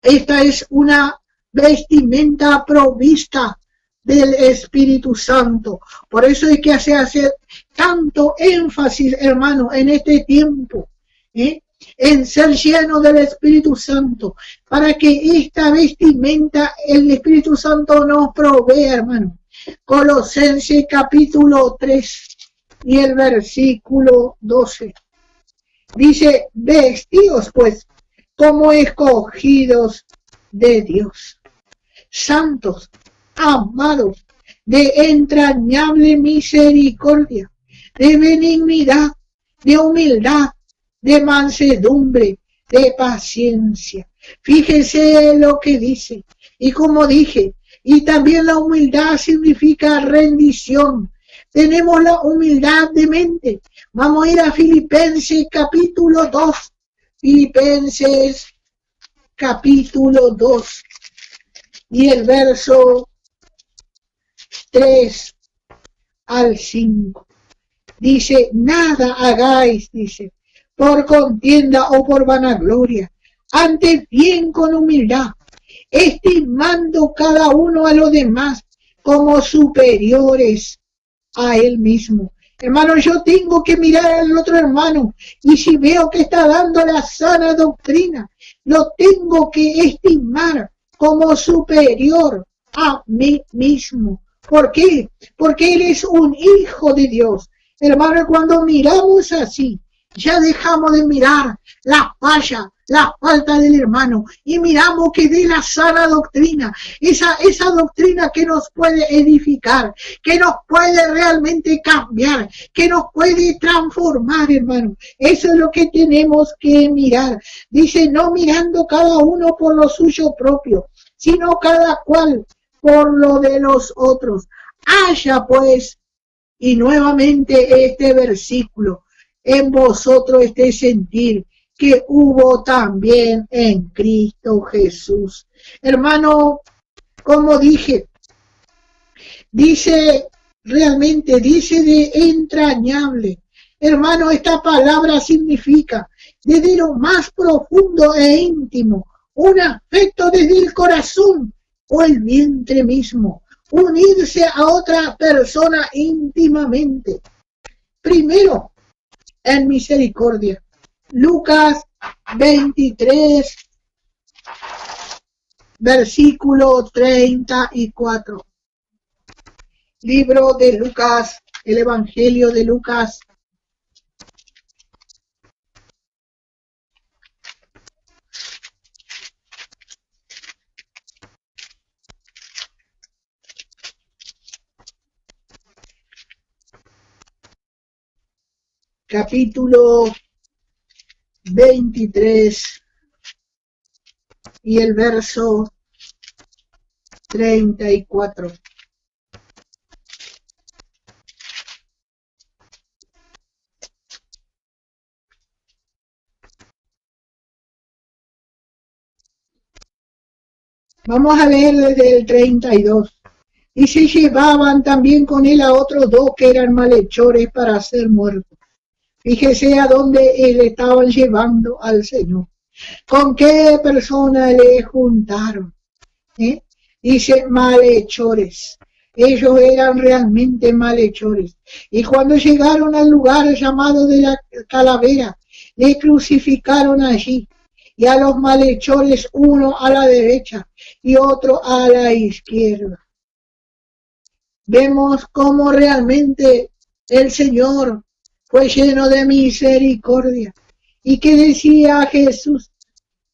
Speaker 6: Esta es una vestimenta provista del Espíritu Santo. Por eso es que hacer tanto énfasis, hermano, en este tiempo, en ser lleno del Espíritu Santo, para que esta vestimenta el Espíritu Santo nos provea, hermano. Colosenses capítulo 3 y el versículo 12. Dice, vestidos pues como escogidos de Dios, santos, amados, de entrañable misericordia, de benignidad, de humildad, de mansedumbre, de paciencia. Fíjese lo que dice. Y como dije, y también la humildad significa rendición. Tenemos la humildad de mente. Vamos a ir a Filipenses capítulo 2. Filipenses capítulo 2 y el verso 3 al 5. Dice, nada hagáis, dice, por contienda o por vanagloria, antes bien con humildad, estimando cada uno a los demás como superiores a él mismo. Hermano, yo tengo que mirar al otro hermano y si veo que está dando la sana doctrina, lo tengo que estimar como superior a mí mismo. ¿Por qué? Porque él es un hijo de Dios. Hermano, cuando miramos así, ya dejamos de mirar la falla, la falta del hermano y miramos que de la sana doctrina, esa doctrina que nos puede edificar, que nos puede realmente cambiar, que nos puede transformar, hermano. Eso es lo que tenemos que mirar. Dice, no mirando cada uno por lo suyo propio, sino cada cual por lo de los otros. Haya pues, y nuevamente este versículo, en vosotros este sentir que hubo también en Cristo Jesús. Hermano, como dije, dice realmente, dice de entrañable. Hermano, esta palabra significa desde lo más profundo e íntimo, un afecto desde el corazón o el vientre mismo, unirse a otra persona íntimamente. Primero, en misericordia. Lucas 23, versículo 34. Libro de Lucas, el Evangelio de Lucas. Capítulo 23 y el verso 34. Vamos a leer desde el 32. Y se llevaban también con él a otros dos que eran malhechores para ser muertos. Fíjese a dónde le estaban llevando al Señor. ¿Con qué persona le juntaron? Dice malhechores. Ellos eran realmente malhechores. Y cuando llegaron al lugar llamado de la calavera, le crucificaron allí. Y a los malhechores, uno a la derecha y otro a la izquierda. Vemos cómo realmente el Señor fue lleno de misericordia. ¿Y qué decía Jesús?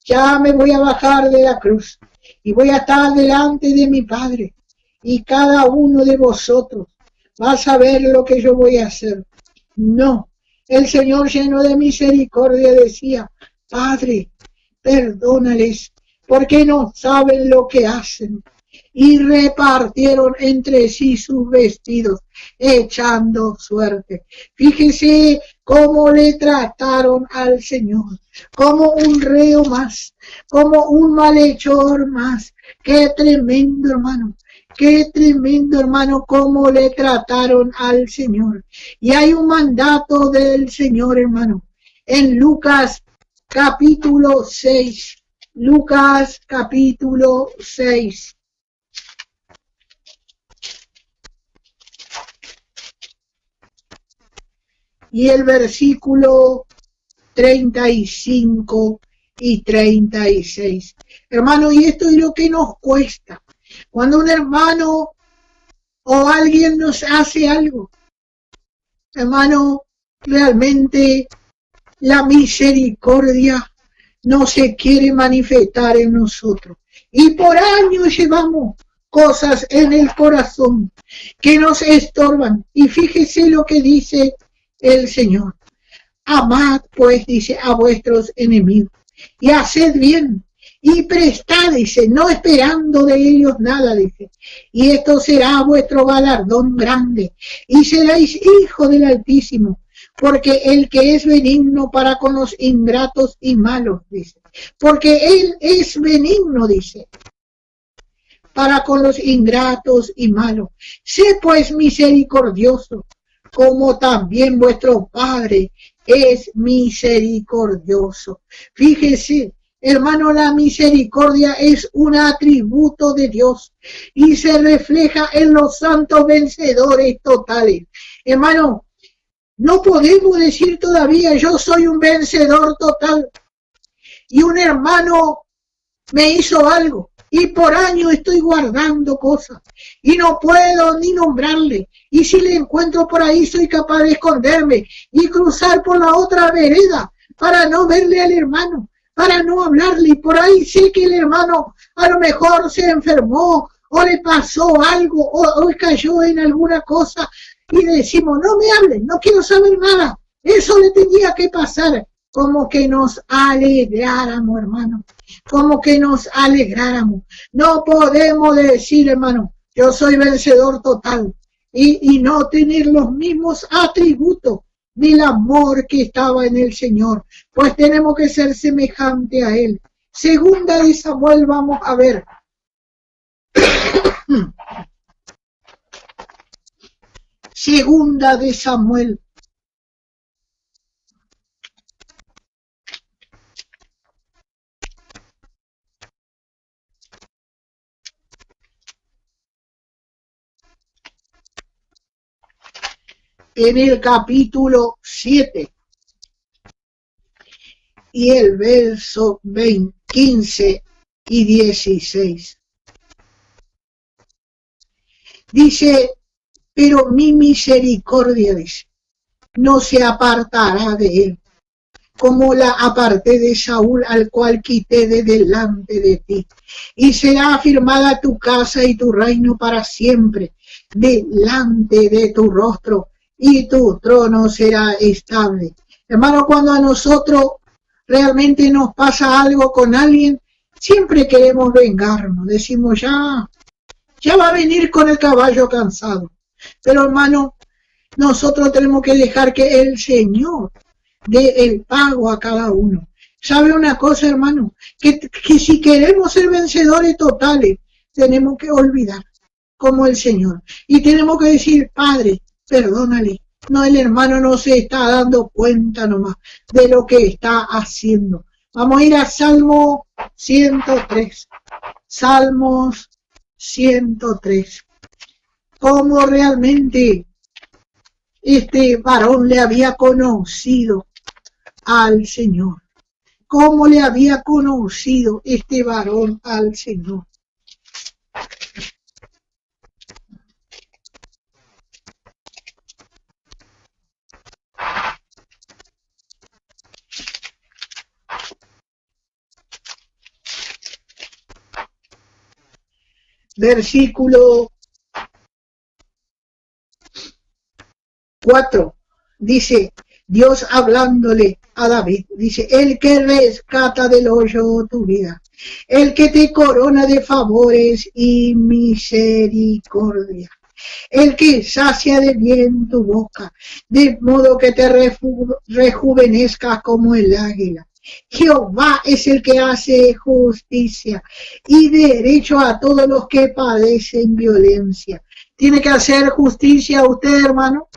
Speaker 6: Ya me voy a bajar de la cruz y voy a estar delante de mi Padre. Y cada uno de vosotros va a saber lo que yo voy a hacer. No, el Señor lleno de misericordia decía, Padre, perdónales, porque no saben lo que hacen. Y repartieron entre sí sus vestidos, echando suerte. Fíjese cómo le trataron al Señor, como un reo más, como un malhechor más. Qué tremendo, hermano, cómo le trataron al Señor. Y hay un mandato del Señor, hermano. en Lucas capítulo 6. Lucas capítulo 6. Y el versículo 35 y 36. Hermano, y esto es lo que nos cuesta. Cuando un hermano o alguien nos hace algo, hermano, realmente la misericordia no se quiere manifestar en nosotros. Y por años llevamos cosas en el corazón que nos estorban. Y fíjese lo que dice el Señor. Amad, pues, dice, a vuestros enemigos, y haced bien, y prestad, dice, no esperando de ellos nada, dice, y esto será vuestro galardón grande, y seréis hijos del Altísimo, porque el que es benigno para con los ingratos y malos, dice, porque Él es benigno, dice, para con los ingratos y malos. Sé pues misericordioso, como también vuestro Padre es misericordioso. Fíjese, hermano, la misericordia es un atributo de Dios y se refleja en los santos vencedores totales. Hermano, no podemos decir todavía yo soy un vencedor total y un hermano me hizo algo y por años estoy guardando cosas y no puedo ni nombrarle, y si le encuentro por ahí soy capaz de esconderme y cruzar por la otra vereda para no verle al hermano, para no hablarle, y por ahí sé que el hermano a lo mejor se enfermó o le pasó algo o cayó en alguna cosa y decimos no me hablen, no quiero saber nada, eso le tenía que pasar. Como que nos alegráramos, hermano, como que nos alegráramos. No podemos decir, hermano, yo soy vencedor total y no tener los mismos atributos del amor que estaba en el Señor, pues tenemos que ser semejante a Él. Segunda de Samuel, vamos a ver. Segunda de Samuel. En el capítulo 7 y el verso 15 y 16. Dice, pero mi misericordia, dice, no se apartará de él, como la aparté de Saúl, al cual quité de delante de ti. Y será afirmada tu casa y tu reino para siempre, delante de tu rostro, y tu trono será estable. Hermano, cuando a nosotros realmente nos pasa algo con alguien, siempre queremos vengarnos. Decimos, ya va a venir con el caballo cansado. Pero hermano, nosotros tenemos que dejar que el Señor dé el pago a cada uno. ¿Sabe una cosa, hermano? Que si queremos ser vencedores totales, tenemos que olvidar como el Señor. Y tenemos que decir, Padre, perdónale. No, el hermano no se está dando cuenta nomás de lo que está haciendo. Vamos a ir a Salmo 103. Salmos 103. Cómo realmente este varón le había conocido al Señor. Cómo le había conocido este varón al Señor. Versículo 4, dice, Dios hablándole a David, dice, el que rescata del hoyo tu vida, el que te corona de favores y misericordia, el que sacia de bien tu boca, de modo que te rejuvenezcas como el águila. Jehová es el que hace justicia y derecho a todos los que padecen violencia. ¿Tiene que hacer justicia usted, hermano?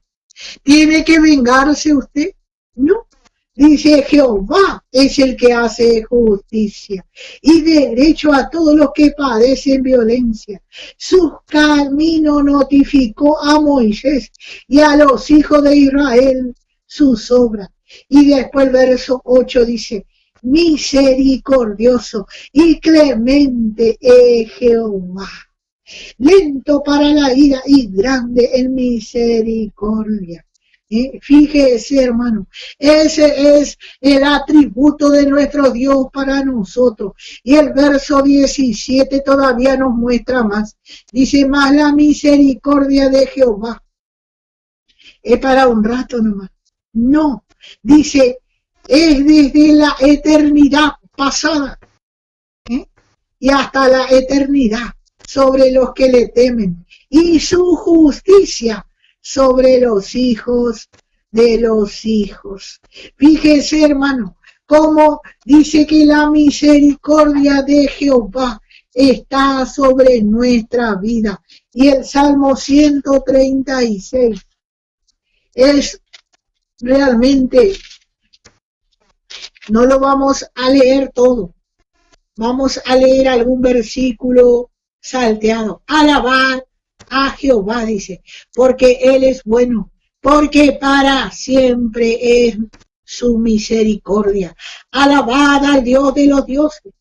Speaker 6: ¿Tiene que vengarse usted? No. Dice, Jehová es el que hace justicia y derecho a todos los que padecen violencia. Sus caminos notificó a Moisés y a los hijos de Israel sus obras. Y después el verso 8 dice, misericordioso y clemente es Jehová, lento para la ira y grande en misericordia. Fíjese, hermano, ese es el atributo de nuestro Dios para nosotros. Y el verso 17 todavía nos muestra más. Dice, más la misericordia de Jehová es para un rato nomás. No, dice, es desde la eternidad pasada y hasta la eternidad sobre los que le temen, y su justicia sobre los hijos de los hijos. Fíjese, hermano, cómo dice que la misericordia de Jehová está sobre nuestra vida. Y el Salmo 136 es realmente, no lo vamos a leer todo, vamos a leer algún versículo salteado. Alabar a Jehová, dice, porque Él es bueno, porque para siempre es su misericordia. Alabad al Dios de los dioses,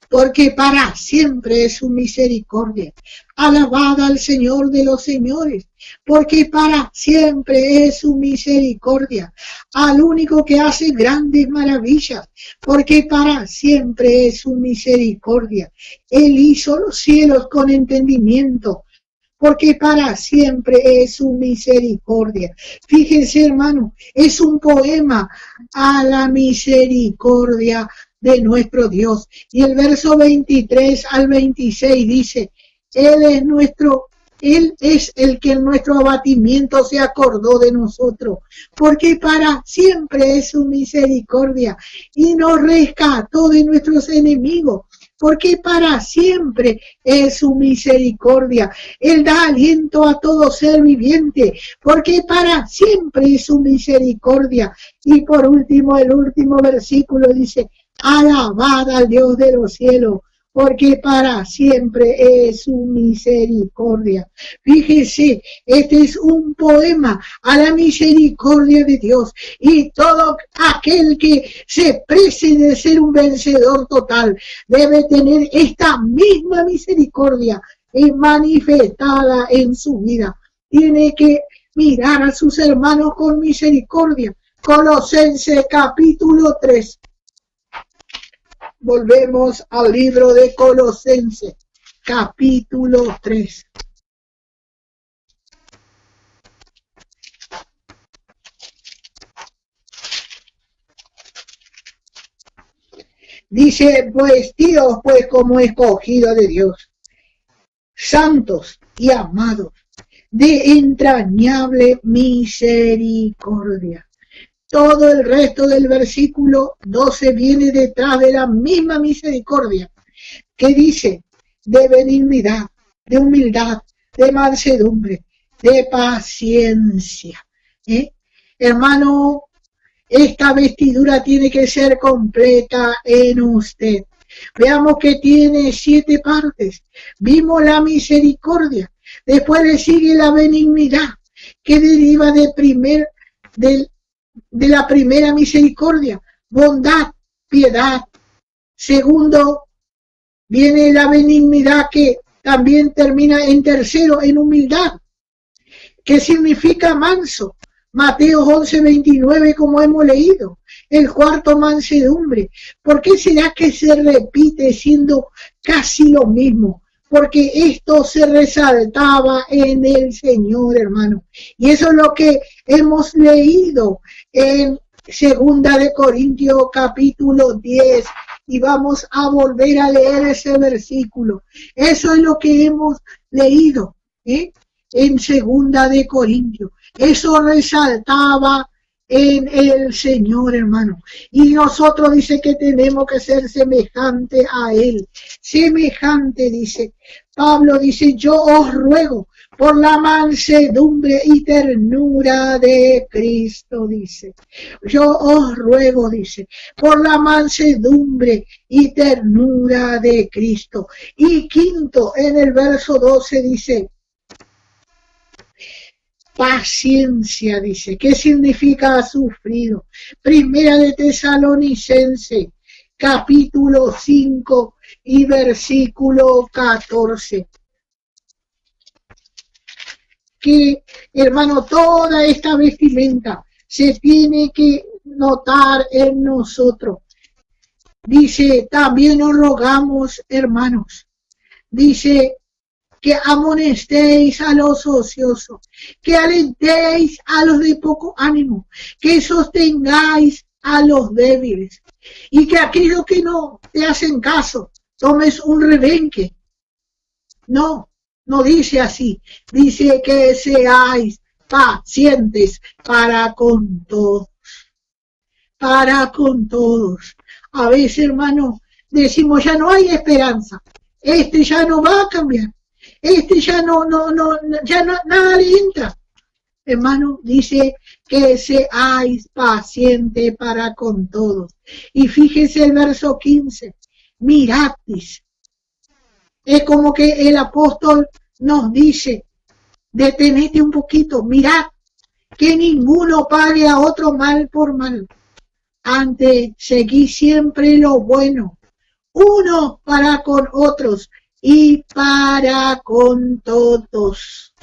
Speaker 6: porque para siempre es su misericordia. Alabad al Señor de los señores, porque para siempre es su misericordia. Al único que hace grandes maravillas, porque para siempre es su misericordia. Él hizo los cielos con entendimiento, porque para siempre es su misericordia. Fíjense, hermano, es un poema a la misericordia de nuestro Dios. Y el verso 23 al 26 dice, Él es el que en nuestro abatimiento se acordó de nosotros, porque para siempre es su misericordia, y nos rescató de nuestros enemigos, porque para siempre es su misericordia. Él da aliento a todo ser viviente, porque para siempre es su misericordia. Y por último, el último versículo dice, alabad al Dios de los cielos, porque para siempre es su misericordia. Fíjese, este es un poema a la misericordia de Dios, y todo aquel que se precie de ser un vencedor total debe tener esta misma misericordia manifestada en su vida. Tiene que mirar a sus hermanos con misericordia. Colosenses capítulo 3. Volvemos al libro de Colosenses, capítulo 3. Dice, vestidos pues como escogidos de Dios, santos y amados, de entrañable misericordia. Todo el resto del versículo 12 viene detrás de la misma misericordia, que dice de benignidad, de humildad, de mansedumbre, de paciencia. Hermano, esta vestidura tiene que ser completa en usted. Veamos que tiene 7 partes. Vimos la misericordia, después le sigue la benignidad, que deriva de la primera misericordia, bondad, piedad. Segundo, viene la benignidad, que también termina en tercero, en humildad, que significa manso. Mateo 11:29, como hemos leído. El cuarto, mansedumbre. ¿Por qué será que se repite siendo casi lo mismo? Porque esto se resaltaba en el Señor, hermano. Y eso es lo que hemos leído en 2 de Corintios capítulo 10. Y vamos a volver a leer ese versículo. Eso es lo que hemos leído en 2 de Corintios. Eso resaltaba en el Señor, hermano. Y nosotros dice que tenemos que ser semejante a Él. Semejante, dice Pablo, dice, yo os ruego por la mansedumbre y ternura de Cristo, dice. Yo os ruego, dice, por la mansedumbre y ternura de Cristo. Y quinto, en el verso 12 dice, paciencia, dice. ¿Qué significa ha sufrido? Primera de Tesalonicense, capítulo 5 y versículo 14. Que, hermano, toda esta vestimenta se tiene que notar en nosotros. Dice, también os rogamos, hermanos, dice, que amonestéis a los ociosos, que alentéis a los de poco ánimo, que sostengáis a los débiles, y que aquellos que no te hacen caso, tomes un rebenque. No dice así, dice que seáis pacientes para con todos. A veces, hermano, decimos, ya no hay esperanza, este ya no va a cambiar, este ya nada le entra. Hermano, dice que seáis pacientes para con todos. Y fíjese el verso 15, miradis. Es como que el apóstol nos dice, detenete un poquito, mirad, que ninguno pague a otro mal por mal. Antes, seguid siempre lo bueno, uno para con otros y para con todos.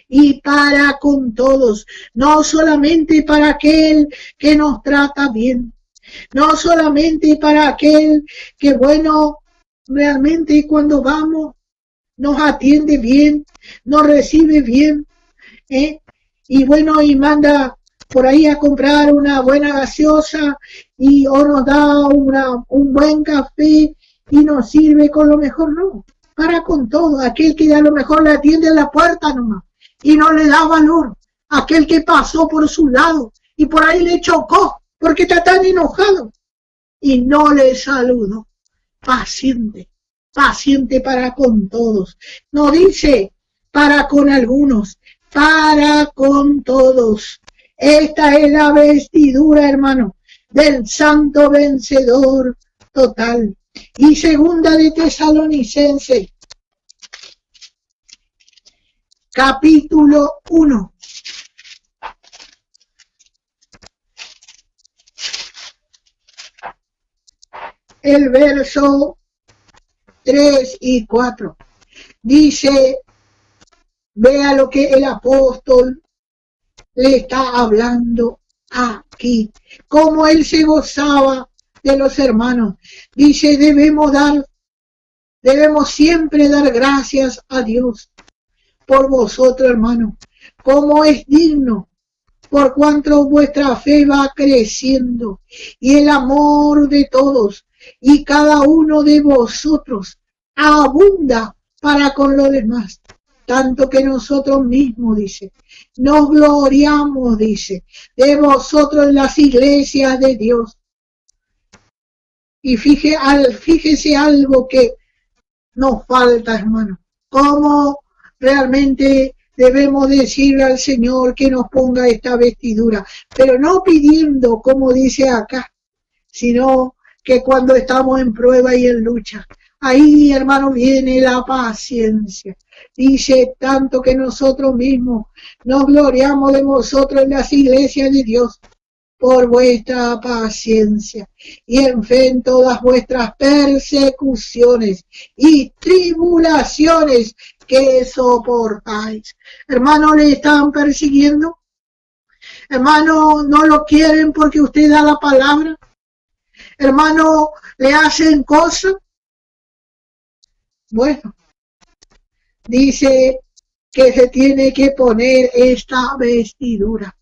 Speaker 6: Y para con todos, no solamente para aquel que nos trata bien, no solamente para aquel que, bueno, realmente cuando vamos nos atiende bien, nos recibe bien, y bueno, y manda por ahí a comprar una buena gaseosa o nos da un buen café y nos sirve con lo mejor. No, para con todo, aquel que a lo mejor le atiende en la puerta nomás y no le da valor, aquel que pasó por su lado y por ahí le chocó porque está tan enojado y no le saludó. Paciente para con todos. No dice para con algunos, para con todos. Esta es la vestidura, hermano, del santo vencedor total. Y segunda de Tesalonicenses, capítulo 1. El verso 3 y 4. Dice, vea lo que el apóstol le está hablando aquí. Cómo él se gozaba de los hermanos. Dice, debemos siempre dar gracias a Dios por vosotros, hermanos, como es digno, por cuanto vuestra fe va creciendo y el amor de todos y cada uno de vosotros abunda para con los demás, tanto que nosotros mismos, dice, nos gloriamos, dice, de vosotros en las iglesias de Dios. Y fíjese algo que nos falta, hermano, cómo realmente debemos decirle al Señor que nos ponga esta vestidura, pero no pidiendo, como dice acá, sino que cuando estamos en prueba y en lucha, ahí, hermano, viene la paciencia. Dice, tanto que nosotros mismos nos gloriamos de vosotros en las iglesias de Dios por vuestra paciencia y en fe en todas vuestras persecuciones y tribulaciones que soportáis. Hermano, ¿le están persiguiendo? Hermano, ¿no lo quieren porque usted da la palabra? Hermano, ¿le hacen cosas? Bueno, dice que se tiene que poner esta vestidura.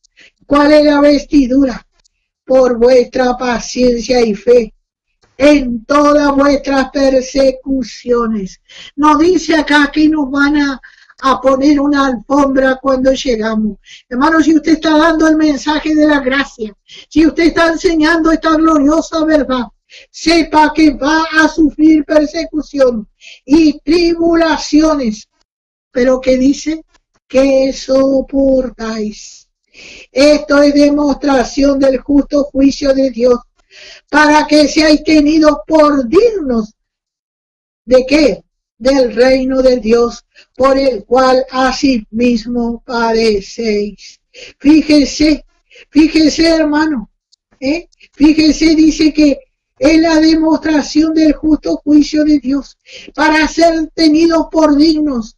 Speaker 6: ¿Cuál es la vestidura? Por vuestra paciencia y fe en todas vuestras persecuciones. No dice acá que nos van a poner una alfombra cuando llegamos. Hermano, si usted está dando el mensaje de la gracia, si usted está enseñando esta gloriosa verdad, sepa que va a sufrir persecución y tribulaciones, pero que dice que soportáis. Esto es demostración del justo juicio de Dios, para que seáis tenidos por dignos. ¿De qué? Del reino de Dios, por el cual asimismo padecéis. Fíjese, hermano, fíjese, dice que es la demostración del justo juicio de Dios, para ser tenidos por dignos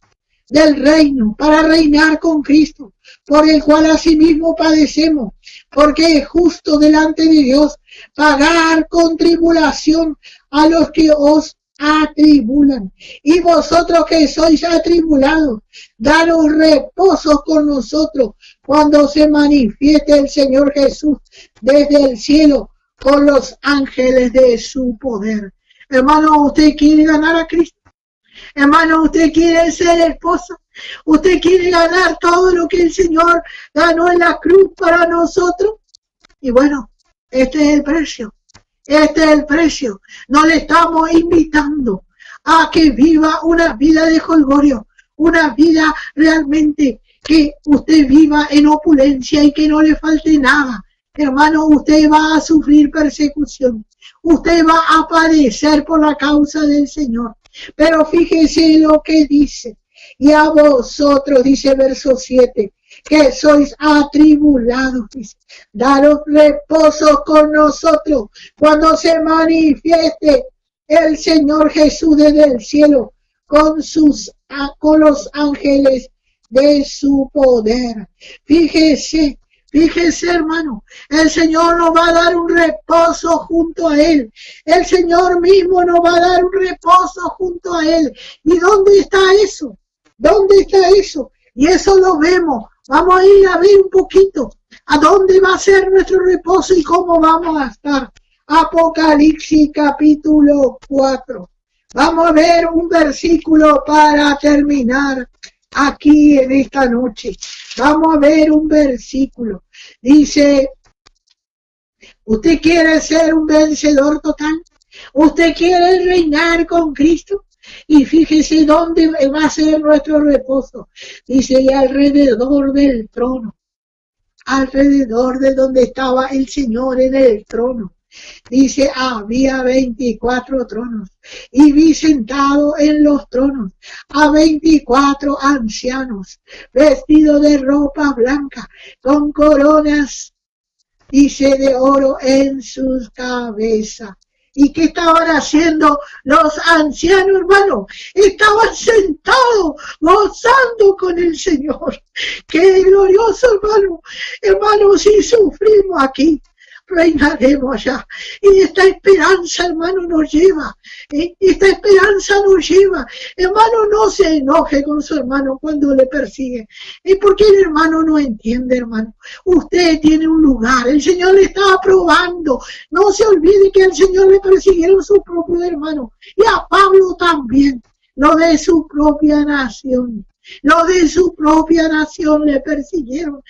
Speaker 6: del reino, para reinar con Cristo, por el cual asimismo padecemos, porque es justo delante de Dios pagar con tribulación a los que os atribulan. Y vosotros que sois atribulados, daros reposo con nosotros cuando se manifieste el Señor Jesús desde el cielo con los ángeles de su poder. Hermano, ¿usted quiere ganar a Cristo? Hermano, ¿usted quiere ser esposa? ¿Usted quiere ganar todo lo que el Señor ganó en la cruz para nosotros? Y bueno, este es el precio. Este es el precio. No le estamos invitando a que viva una vida de jolgorio, una vida realmente que usted viva en opulencia y que no le falte nada. Hermano, usted va a sufrir persecución. Usted va a padecer por la causa del Señor. Pero fíjese lo que dice. Y a vosotros, dice verso 7, que sois atribulados, dice, daros reposo con nosotros cuando se manifieste el Señor Jesús desde el cielo con los ángeles de su poder. Fíjese, hermano, el Señor nos va a dar un reposo junto a Él. El Señor mismo nos va a dar un reposo junto a Él. ¿Y dónde está eso? ¿Dónde está eso? Y eso lo vemos. Vamos a ir a ver un poquito a dónde va a ser nuestro reposo y cómo vamos a estar. Apocalipsis capítulo 4. Vamos a ver un versículo para terminar aquí en esta noche. Vamos a ver un versículo. Dice, ¿usted quiere ser un vencedor total? ¿Usted quiere reinar con Cristo? Y fíjese dónde va a ser nuestro reposo. Dice, y alrededor del trono, alrededor de donde estaba el Señor en el trono. Dice, había 24 tronos, y vi sentado en los tronos a 24 ancianos, vestidos de ropa blanca, con coronas, dice, de oro en sus cabezas. ¿Y qué estaban haciendo los ancianos, hermano? Estaban sentados, gozando con el Señor. ¡Qué glorioso, hermano! Hermano, si sufrimos aquí, reinaremos allá. Y esta esperanza, hermano, nos lleva. Esta esperanza nos lleva. Hermano, no se enoje con su hermano cuando le persigue. Es porque el hermano no entiende, hermano. Usted tiene un lugar. El Señor le está aprobando. No se olvide que al Señor le persiguieron sus propios hermanos. Y a Pablo también. Lo de su propia nación. Lo de su propia nación le persiguieron.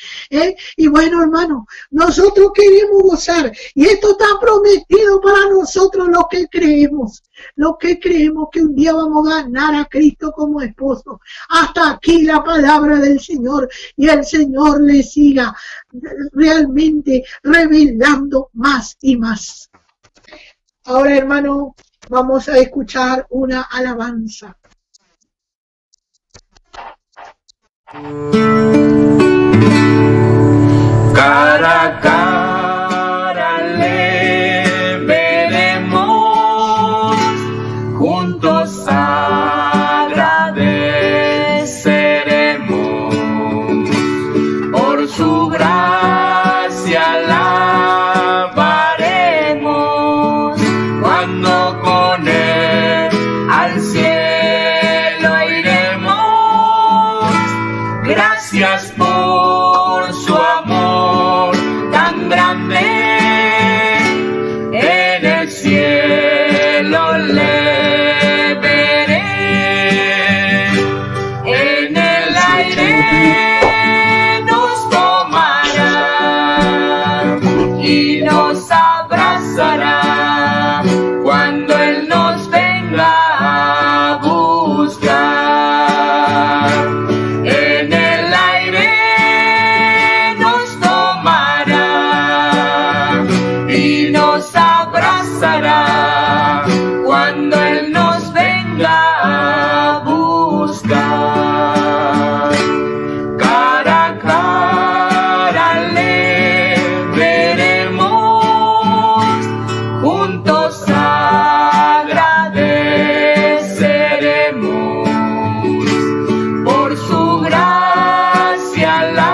Speaker 6: Y bueno, hermano, nosotros queremos gozar. Y esto está prometido para nosotros los que creemos. Los que creemos que un día vamos a ganar a Cristo como esposo. Hasta aquí la palabra del Señor. Y el Señor le siga realmente revelando más y más. Ahora, hermano, vamos a escuchar una alabanza.
Speaker 2: Cara a cara le veremos, juntos agradeceremos por su gracia, alabaremos cuando con él al cielo iremos. Gracias por su amor tan grande, en el cielo le veré, en el aire nos tomará y nos abrazará cuando Él nos venga a buscar. En el la